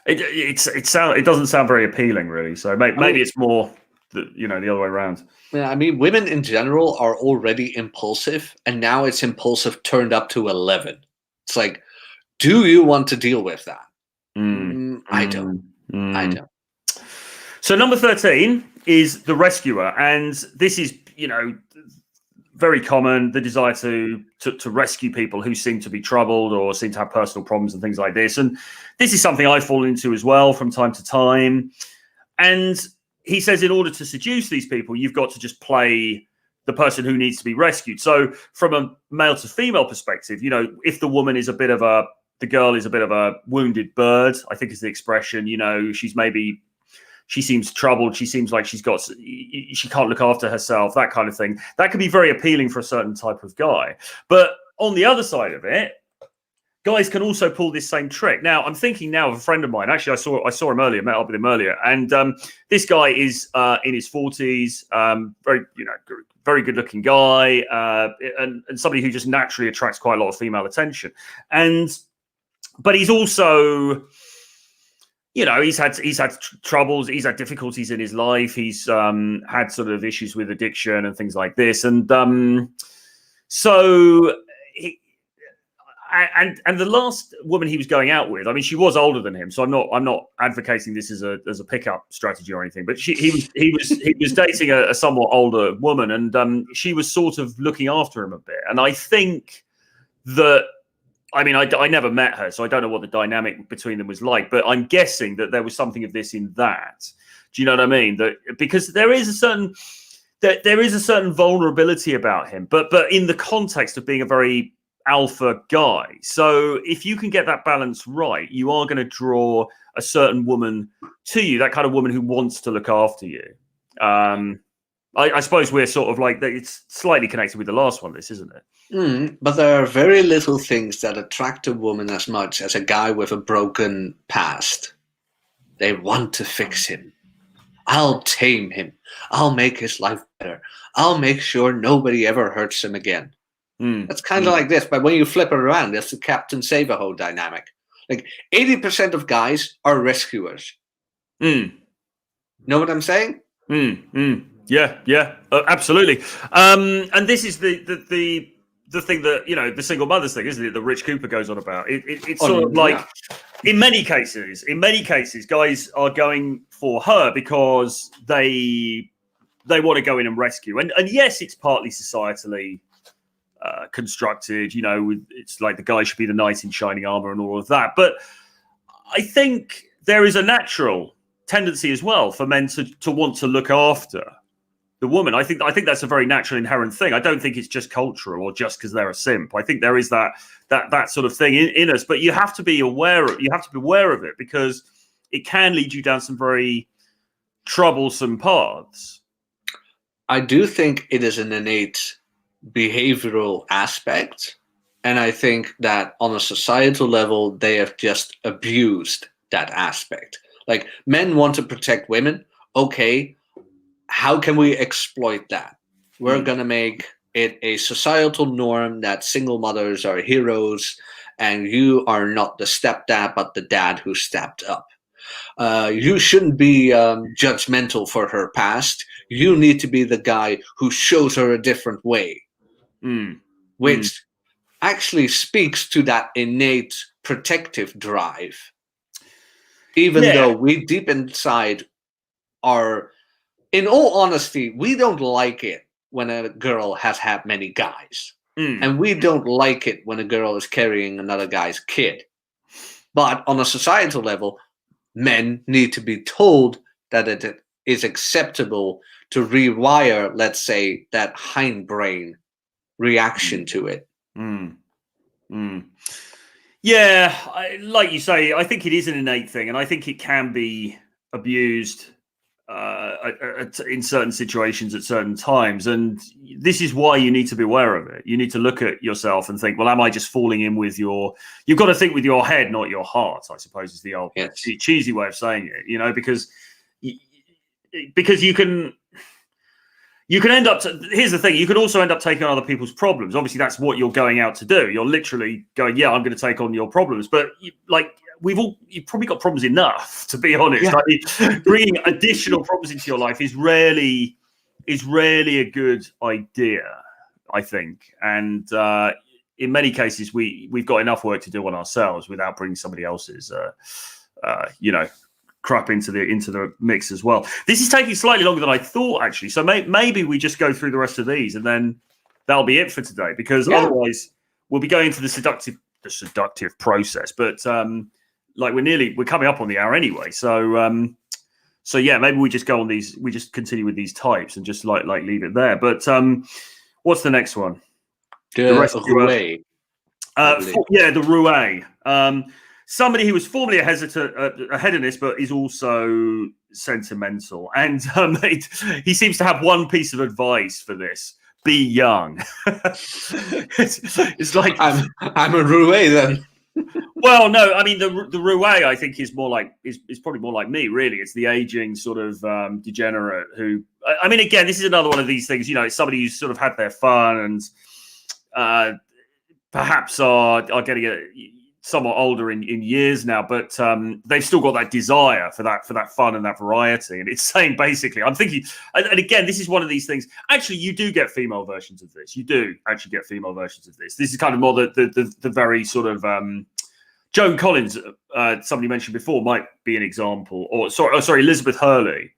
It doesn't sound very appealing, really. So maybe it's more the other way around. Yeah, I mean, women in general are already impulsive, and now it's impulsive turned up to 11. It's like, do you want to deal with that? I don't. I don't. So number 13 is the rescuer, and this is very common, the desire to rescue people who seem to be troubled or seem to have personal problems and things like this. And this is something I fall into as well from time to time. And he says, in order to seduce these people, you've got to just play the person who needs to be rescued. So from a male to female perspective, if the woman is the girl is a bit of a wounded bird, I think is the expression, she seems troubled. She seems like she can't look after herself, that kind of thing. That can be very appealing for a certain type of guy. But on the other side of it, guys can also pull this same trick. Now, I'm thinking now of a friend of mine. Actually, I saw him earlier, met up with him earlier. And this guy is in his 40s, very good looking guy, and somebody who just naturally attracts quite a lot of female attention. But he's also, he's had troubles, he's had difficulties in his life. He's had sort of issues with addiction and things like this. And so the last woman he was going out with, I mean, she was older than him, so I'm not advocating this as a pickup strategy or anything. But he was dating a somewhat older woman, and she was sort of looking after him a bit. And I think that, I mean, I never met her, so I don't know what the dynamic between them was like. But I'm guessing that there was something of this in that. Do you know what I mean? That because there is a certain vulnerability about him, but in the context of being a very alpha guy. So if you can get that balance right, you are going to draw a certain woman to you, that kind of woman who wants to look after you. I suppose we're sort of like it's slightly connected with the last one. This isn't it? But there are very little things that attract a woman as much as a guy with a broken past. They want to fix him. I'll tame him. I'll make his life better. I'll make sure nobody ever hurts him again. That's kind of like this, but when you flip it around, that's the Captain Save-A-Ho dynamic. Like 80% of guys are rescuers. Know what I'm saying? Yeah, absolutely. And this is the thing that, you know, the single mothers thing, isn't it? The Rich Cooper goes on about. It's sort of like, in many cases, guys are going for her because they want to go in and rescue. And yes, it's partly societally constructed. You know, it's like the guy should be the knight in shining armor and all of that. But I think there is a natural tendency as well for men to want to look after the woman. I think that's a very natural, inherent thing. I don't think it's just cultural or just because they're a simp. I think there is that sort of thing in us. But you have to be aware of it because it can lead you down some very troublesome paths. I do think it is an innate behavioral aspect, and I think that on a societal level, they have just abused that aspect. Like, men want to protect women. Okay, how can we exploit that? We're going to make it a societal norm that single mothers are heroes and you are not the stepdad, but the dad who stepped up. You shouldn't be judgmental for her past. You need to be the guy who shows her a different way, which actually speaks to that innate protective drive. Even though we deep inside are, in all honesty, we don't like it when a girl has had many guys. And we don't like it when a girl is carrying another guy's kid. But on a societal level, men need to be told that it is acceptable to rewire, let's say, that hindbrain reaction to it. Yeah, like you say, I think it is an innate thing, and I think it can be abused in certain situations at certain times. And this is why you need to be aware of it. You need to look at yourself and think, well, am I just falling in with you've got to think with your head, not your heart, I suppose is the old cheesy way of saying it, you know, because you can end up here's the thing, you can also end up taking on other people's problems. Obviously that's what you're going out to do. You're literally going, I'm going to take on your problems, but you've probably got problems enough, to be honest. I mean, bringing additional problems into your life is rarely a good idea, I think. And in many cases we've got enough work to do on ourselves without bringing somebody else's crap into the mix as well. This is taking slightly longer than I thought, actually. So maybe we just go through the rest of these and then that'll be it for today, because otherwise we'll be going into the seductive process. But we're coming up on the hour anyway. So maybe we just go on these. We just continue with these types and just like leave it there. But what's the next one? The roue. The roue. Somebody who was formerly a hedonist, but is also sentimental. And he seems to have one piece of advice for this: be young. it's like I'm a roue then. Well, no, I mean the roue I think is probably more like me, really. It's the aging sort of degenerate who, I mean, again, this is another one of these things. You know, it's somebody who's sort of had their fun and perhaps are getting somewhat older in years now, but they've still got that desire for that fun and that variety. And it's saying basically, I'm thinking, and again, this is one of these things. Actually, you do get female versions of this. You do actually get female versions of this. This is kind of more the very sort of Joan Collins, somebody mentioned before, might be an example. Or sorry, Elizabeth Hurley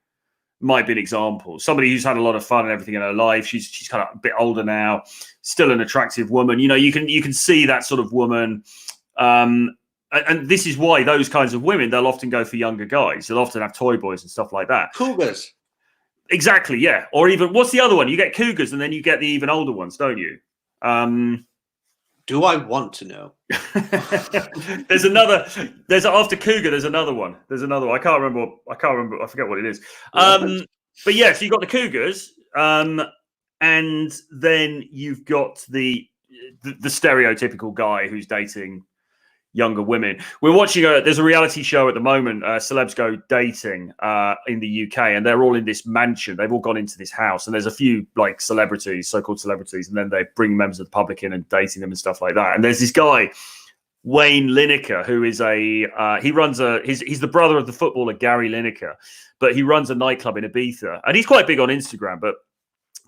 might be an example. Somebody who's had a lot of fun and everything in her life. She's kind of a bit older now, still an attractive woman. You know, you can see that sort of woman. And this is why those kinds of women, they'll often go for younger guys. They'll often have toy boys and stuff like that. Cougars. Exactly, yeah. Or even, what's the other one? You get cougars and then you get the even older ones, don't you? Do I want to know? After cougar, there's another one. I can't remember. I forget what it is. But yeah, so you got the cougars. And then you've got the stereotypical guy who's dating younger women. We're watching there's a reality show at the moment, Celebs Go Dating, in the UK, and they're all in this mansion. They've all gone into this house, and there's a few like celebrities, so-called celebrities, and then they bring members of the public in and dating them and stuff like that. And there's this guy, Wayne Lineker, who is he's the brother of the footballer Gary Lineker, but he runs a nightclub in Ibiza, and he's quite big on Instagram, but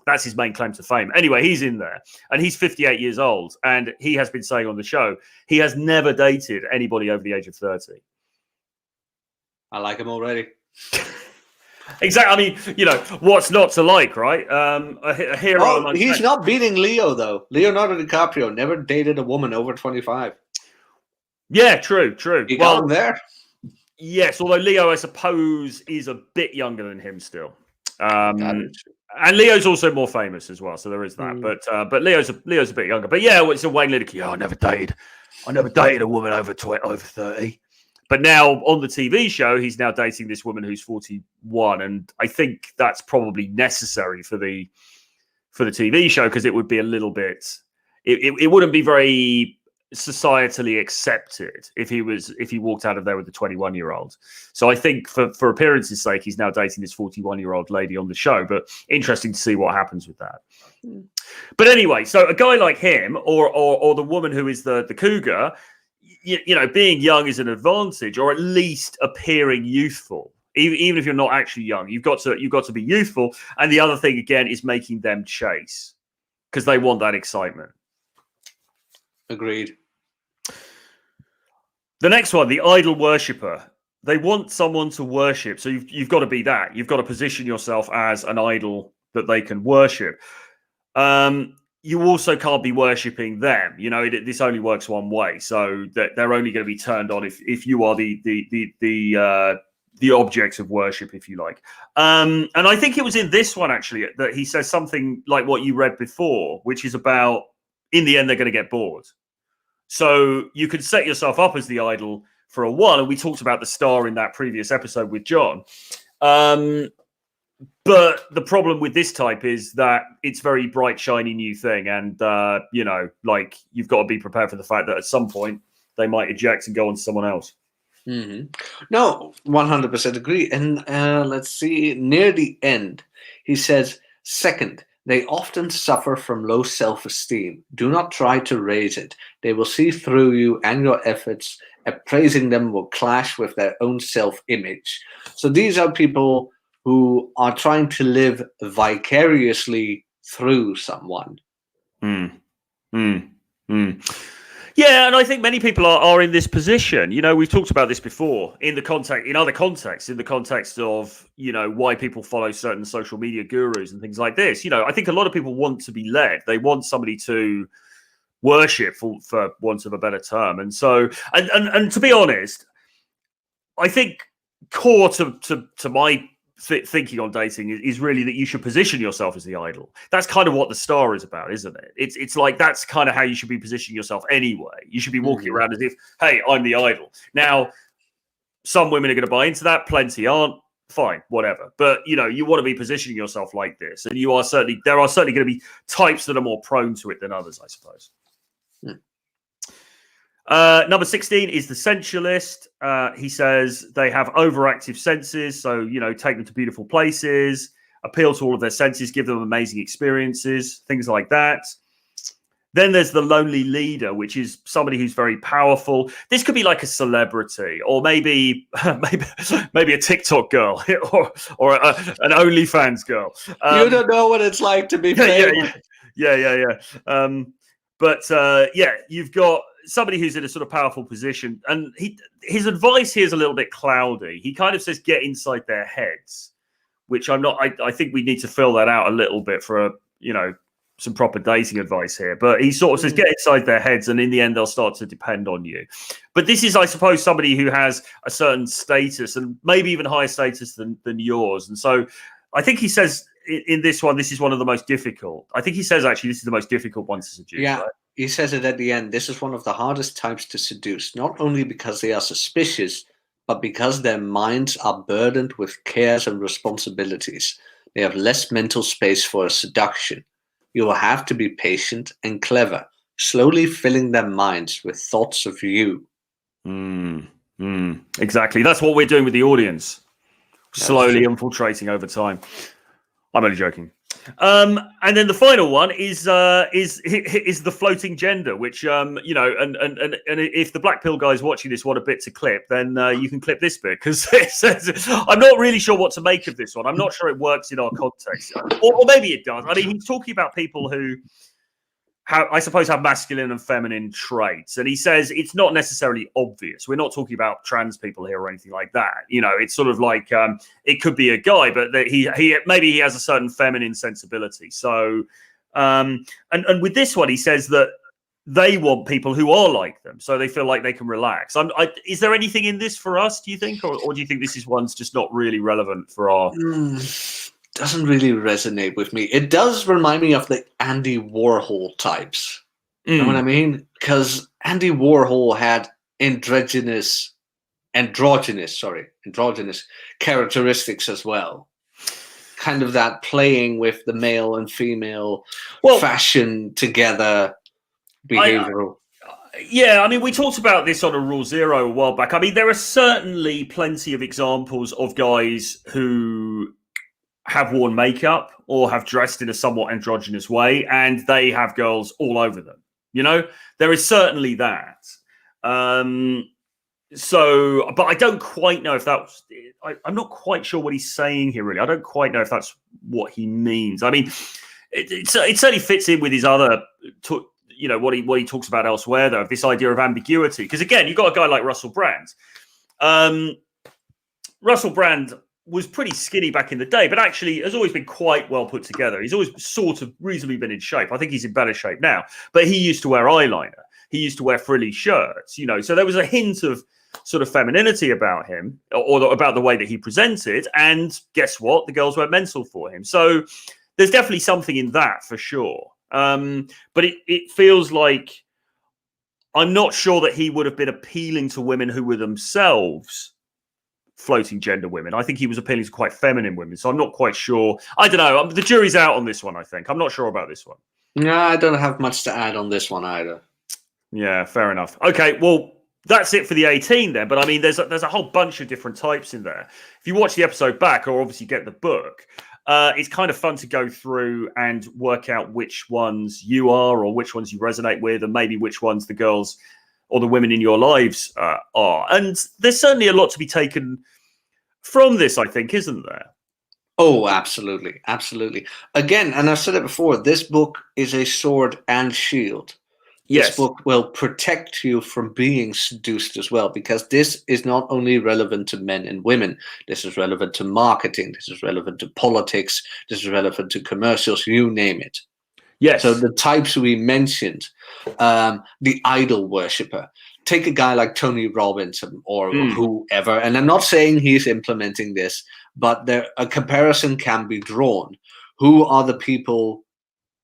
that's his main claim to fame. Anyway, he's in there, and he's 58 years old, and he has been saying on the show he has never dated anybody over the age of 30. I like him already. Exactly. I mean, what's not to like, right? A hero. Oh, he's not beating Leo, though. Leonardo DiCaprio never dated a woman over 25. Yeah, true. You got him there. Yes, although Leo, I suppose, is a bit younger than him still. And Leo's also more famous as well, so there is that. But Leo's a bit younger. But yeah, it's a Wayne Lineker. Yeah, I never dated a woman over 30. But now on the TV show, he's now dating this woman who's 41, and I think that's probably necessary for the TV show, because it would be a little bit. It wouldn't be very societally accepted if he walked out of there with a 21-year-old. So I think for appearance's sake, he's now dating this 41-year-old lady on the show. But interesting to see what happens with that. But anyway, so a guy like him, or the woman who is the cougar, being young is an advantage, or at least appearing youthful. Even if you're not actually young, you've got to be youthful. And the other thing again is making them chase, because they want that excitement. Agreed. The next one, the idol worshipper. They want someone to worship. So you've got to be that. You've got to position yourself as an idol that they can worship. You also can't be worshipping them. This only works one way. So that they're only going to be turned on if you are the objects of worship, if you like. And I think it was in this one, actually, that he says something like what you read before, which is about, in the end, they're going to get bored. So you could set yourself up as the idol for a while. And we talked about the star in that previous episode with John. But the problem with this type is that it's very bright, shiny new thing. And, you've got to be prepared for the fact that at some point they might eject and go on to someone else. Mm-hmm. No, 100% agree. And let's see, near the end, he says, second, they often suffer from low self-esteem. Do not try to raise it. They will see through you and your efforts. Appraising them will clash with their own self-image. So these are people who are trying to live vicariously through someone. Yeah, and I think many people are in this position. We've talked about this before in other contexts, in the context of, why people follow certain social media gurus and things like this. I think a lot of people want to be led. They want somebody to worship, for want of a better term. And so, and to be honest, I think core to my thinking on dating is really that you should position yourself as the idol. That's kind of what the star is about, isn't it? It's like that's kind of how you should be positioning yourself anyway. You should be walking around as if, hey, I'm the idol. Now, some women are going to buy into that, plenty aren't. Fine, whatever. But you want to be positioning yourself like this, and there are certainly going to be types that are more prone to it than others, I suppose. Number 16 is the sensualist. He says they have overactive senses. So, take them to beautiful places, appeal to all of their senses, give them amazing experiences, things like that. Then there's the lonely leader, which is somebody who's very powerful. This could be like a celebrity, or maybe a TikTok girl, or an OnlyFans girl. You don't know what it's like to be famous. Yeah. You've got somebody who's in a sort of powerful position, and his advice here is a little bit cloudy. He kind of says get inside their heads, which I'm not. I think we need to fill that out a little bit for some proper dating advice here. But he sort of says get inside their heads, and in the end they'll start to depend on you. But this is, I suppose, somebody who has a certain status, and maybe even higher status than yours. And so I think he says in this one, this is one of the most difficult. I think he says actually this is the most difficult one to seduce. Yeah. Right? He says it at the end. This is one of the hardest types to seduce, not only because they are suspicious, but because their minds are burdened with cares and responsibilities. They have less mental space for seduction. You will have to be patient and clever, slowly filling their minds with thoughts of you. Exactly. That's what we're doing with the audience. Slowly true. infiltrating over time. I'm only joking. And then the final one is the floating gender, which and if the Black Pill guys watching this want a bit to clip, then you can clip this bit, because I'm not really sure what to make of this one. I'm not sure it works in our context, or maybe it does. I mean, he's talking about people who I suppose have masculine and feminine traits, and he says it's not necessarily obvious. We're not talking about trans people here or anything like that. It's sort of like it could be a guy, but that he maybe he has a certain feminine sensibility. So and with this one, he says that they want people who are like them, so they feel like they can relax. Is there anything in this for us, do you think, or do you think this is one's just not really relevant for our? Doesn't really resonate with me. It does remind me of the Andy Warhol types. You know what I mean? Because Andy Warhol had androgynous characteristics as well. Kind of that playing with the male and female fashion together behavioral. Yeah, I mean, we talked about this on a Rule Zero a while back. I mean, there are certainly plenty of examples of guys who have worn makeup or have dressed in a somewhat androgynous way, and they have girls all over them. There is certainly that. So, but I don't quite know if that's. I'm not quite sure what he's saying here. Really, I don't quite know if that's what he means. I mean, it certainly fits in with his other. What he talks about elsewhere, though, this idea of ambiguity. Because again, you've got a guy like Russell Brand. Russell Brand was pretty skinny back in the day, but actually has always been quite well put together. He's always sort of reasonably been in shape. I think he's in better shape now, but he used to wear eyeliner. He used to wear frilly shirts, so there was a hint of sort of femininity about him, or about the way that he presented. And guess what? The girls went mental for him. So there's definitely something in that for sure. But it feels like I'm not sure that he would have been appealing to women who were themselves floating gender women. I think he was appealing to quite feminine women. So I'm not quite sure. I don't know. The jury's out on this one, I think. I'm not sure about this one. No, I don't have much to add on this one either. Yeah, fair enough. Okay, well, that's it for the 18 then. But I mean, there's a whole bunch of different types in there. If you watch the episode back, or obviously get the book, it's kind of fun to go through and work out which ones you are, or which ones you resonate with, and maybe which ones the girls or the women in your lives are. And there's certainly a lot to be taken from this, I think, isn't there? Oh, absolutely. Absolutely. Again, and I've said it before, this book is a sword and shield. Yes. This book will protect you from being seduced as well, because this is not only relevant to men and women. This is relevant to marketing. This is relevant to politics. This is relevant to commercials, you name it. Yes. So the types we mentioned, the idol worshiper. Take a guy like Tony Robbins or whoever, and I'm not saying he's implementing this, but a comparison can be drawn. Who are the people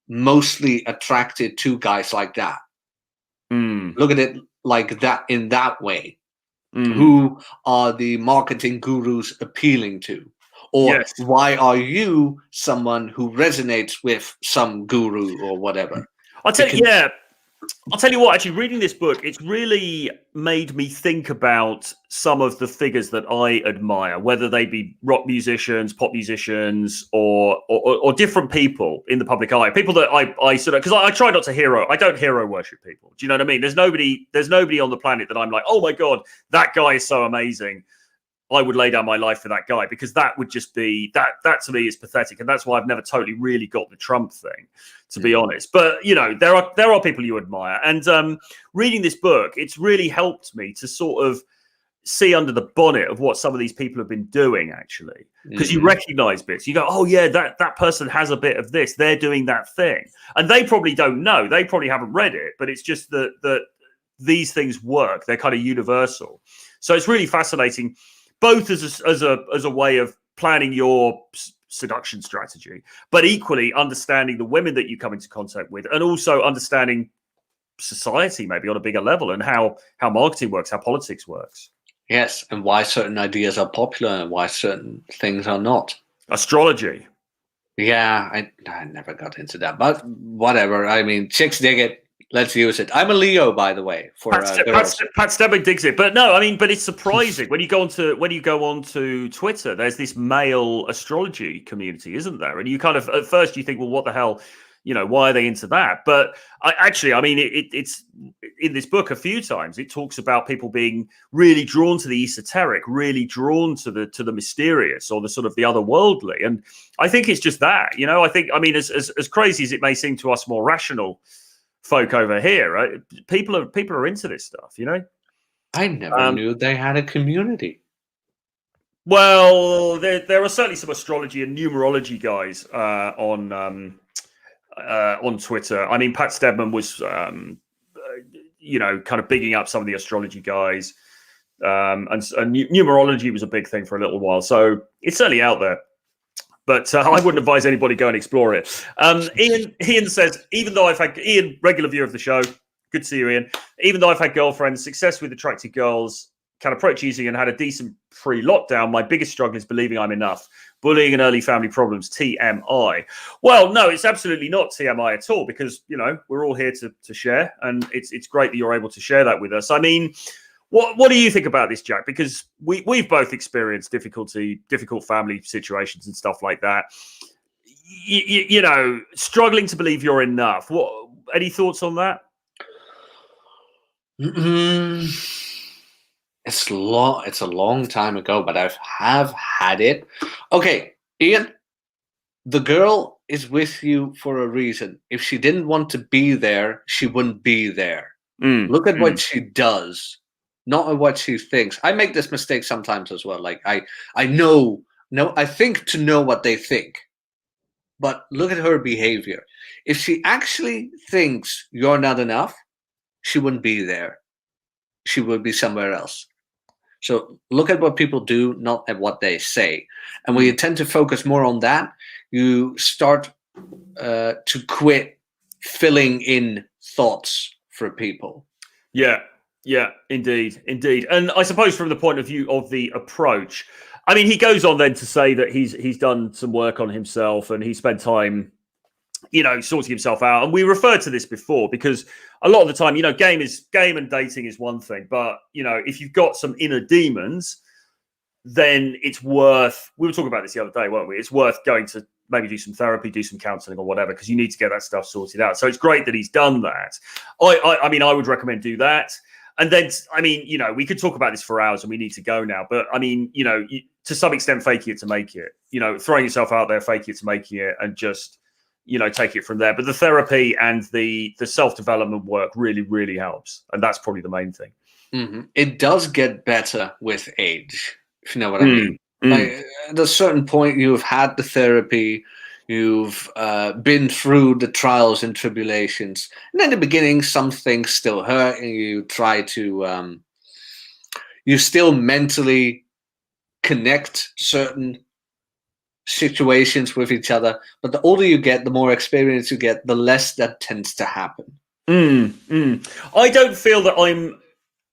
mostly attracted to guys like that? Look at it like that, in that way. Who are the marketing gurus appealing to? Or why are you someone who resonates with some guru or whatever? I'll tell you what, actually, reading this book, it's really made me think about some of the figures that I admire, whether they be rock musicians, pop musicians, or different people in the public eye. People that I sort of, because I try not to I don't hero worship people. Do you know what I mean? There's nobody on the planet that I'm like, oh my God, that guy is so amazing. I would lay down my life for that guy, because that would just be that to me is pathetic. And that's why I've never totally really got the Trump thing, to be honest. But there are people you admire, and reading this book, it's really helped me to sort of see under the bonnet of what some of these people have been doing, actually, because you recognize bits. You go, oh yeah, that person has a bit of this, they're doing that thing, and they probably don't know, they probably haven't read it, but it's just that these things work, they're kind of universal. So it's really fascinating, both as a way of planning your seduction strategy, but equally understanding the women that you come into contact with, and also understanding society maybe on a bigger level, and how marketing works, how politics works. Yes, and why certain ideas are popular and why certain things are not. Astrology. Yeah, I never got into that, but whatever. I mean, chicks dig it. Let's use it. I'm a Leo, by the way, for girls. Pat Stebbing digs it, but no, I mean, but it's surprising when you go onto Twitter. There's this male astrology community, isn't there? And you kind of at first you think, well, what the hell, why are they into that? But I mean, it's in this book a few times. It talks about people being really drawn to the esoteric, really drawn to the mysterious or the sort of the otherworldly, and I think it's just that. I mean, as crazy as it may seem to us more rational folk over here, right? People are into this stuff, I never knew they had a community. Well, there are certainly some astrology and numerology guys on Twitter. I mean, Pat Stedman was kind of bigging up some of the astrology guys, and numerology was a big thing for a little while, so it's certainly out there. But I wouldn't advise anybody go and explore it. Ian says, even though Ian, regular viewer of the show, good to see you, Ian. Even though I've had girlfriends, success with attractive girls, can approach easy and had a decent pre-lockdown, my biggest struggle is believing I'm enough. Bullying and early family problems, TMI. Well, no, it's absolutely not TMI at all, because, we're all here to share, and it's great that you're able to share that with us. I mean, What do you think about this, Jack? Because we've both experienced difficult family situations and stuff like that. Struggling to believe you're enough. Any thoughts on that? It's a long time ago, but I have had it. Okay, Ian, the girl is with you for a reason. If she didn't want to be there, she wouldn't be there. Look at what she does. Not at what she thinks. I make this mistake sometimes as well. Like I think to know what they think. But look at her behavior. If she actually thinks you're not enough, she wouldn't be there. She would be somewhere else. So look at what people do, not at what they say. And when you tend to focus more on that, you start to quit filling in thoughts for people. Yeah, indeed. And I suppose from the point of view of the approach, I mean, he goes on then to say that he's done some work on himself and he spent time, sorting himself out. And we referred to this before because a lot of the time, game and dating is one thing. But, if you've got some inner demons, then it's worth, we were talking about this the other day, weren't we? It's worth going to maybe do some therapy, do some counseling or whatever, because you need to get that stuff sorted out. So it's great that he's done that. I mean, I would recommend do that. And then, I mean, we could talk about this for hours and we need to go now. But I mean, to some extent, faking it to make it, throwing yourself out there, faking it to making it, and just, take it from there. But the therapy and the self-development work really, really helps. And that's probably the main thing. Mm-hmm. It does get better with age, if you know what I mean. Like, at a certain point, you've had the therapy, you've been through the trials and tribulations. And in the beginning, some things still hurt, and you try to, you still mentally connect certain situations with each other. But the older you get, the more experience you get, the less that tends to happen. I don't feel that I'm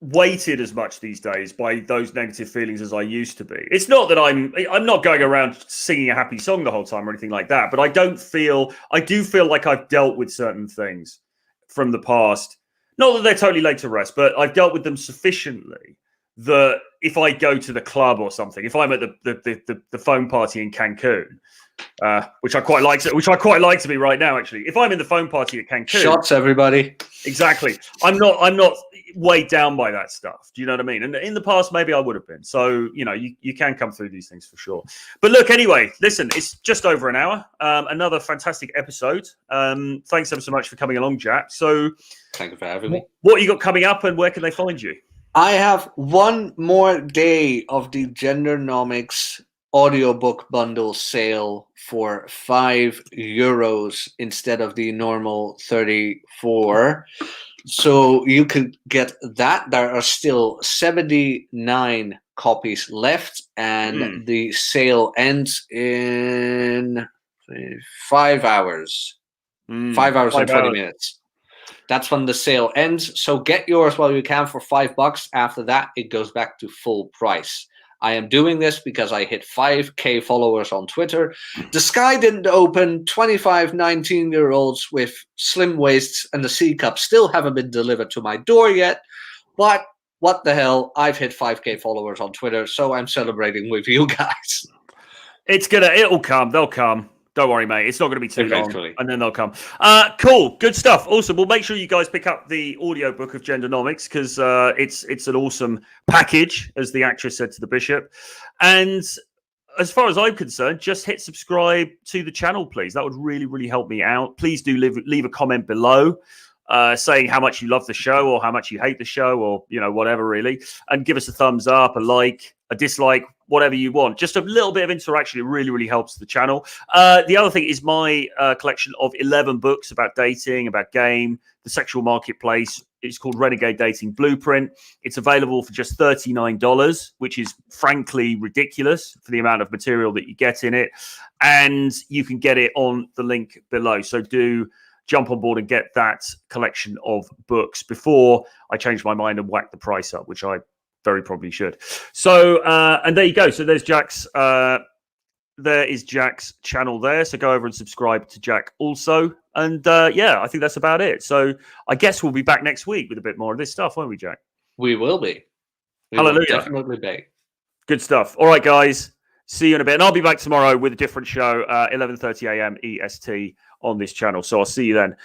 weighted as much these days by those negative feelings as I used to be. It's not that I'm not going around singing a happy song the whole time or anything like that, but I do feel like I've dealt with certain things from the past. Not that they're totally laid to rest, but I've dealt with them sufficiently that if I go to the club or something, if I'm at the phone party in Cancun, which I quite like to be right now, actually. If I'm in the phone party at Cancun, shots, everybody. Exactly. I'm not weighed down by that stuff. Do you know what I mean? And in the past, maybe I would have been. So, you can come through these things for sure. But look, anyway, listen, it's just over an hour. Another fantastic episode. Thanks ever so much for coming along, Jack. So thank you for having me. What you got coming up and where can they find you? I have one more day of the Gendernomics audiobook bundle sale for €5 instead of the normal 34. So you could get that. There are still 79 copies left, and the sale ends in 5 hours. 5 hours and 20 minutes. That's when the sale ends. So get yours while you can for $5. After that, it goes back to full price. I am doing this because I hit 5K followers on Twitter. The sky didn't open. 25 19-year-olds with slim waists and the C cup still haven't been delivered to my door yet. But what the hell? I've hit 5K followers on Twitter, so I'm celebrating with you guys. It'll come. They'll come. Don't worry, mate. It's not going to be too Eventually. long, and then they'll come. Cool. Good stuff. Awesome. Well, make sure you guys pick up the audiobook of Gendernomics because it's an awesome package, as the actress said to the bishop. And as far as I'm concerned, just hit subscribe to the channel, please. That would really, really help me out. Please do leave a comment below saying how much you love the show or how much you hate the show or, whatever, really. And give us a thumbs up, a like, a dislike, whatever you want. Just a little bit of interaction. It really, really helps the channel. The other thing is my collection of 11 books about dating, about game, the sexual marketplace. It's called Renegade Dating Blueprint. It's available for just $39, which is frankly ridiculous for the amount of material that you get in it. And you can get it on the link below. So do jump on board and get that collection of books before I change my mind and whack the price up, which I very probably should. So, and there you go. So there's Jack's, there is Jack's channel there. So go over and subscribe to Jack also. And yeah, I think that's about it. So I guess we'll be back next week with a bit more of this stuff, won't we, Jack? We will be. Hallelujah. Will definitely be. Good stuff. All right, guys. See you in a bit. And I'll be back tomorrow with a different show, 11:30 a.m. EST on this channel. So I'll see you then.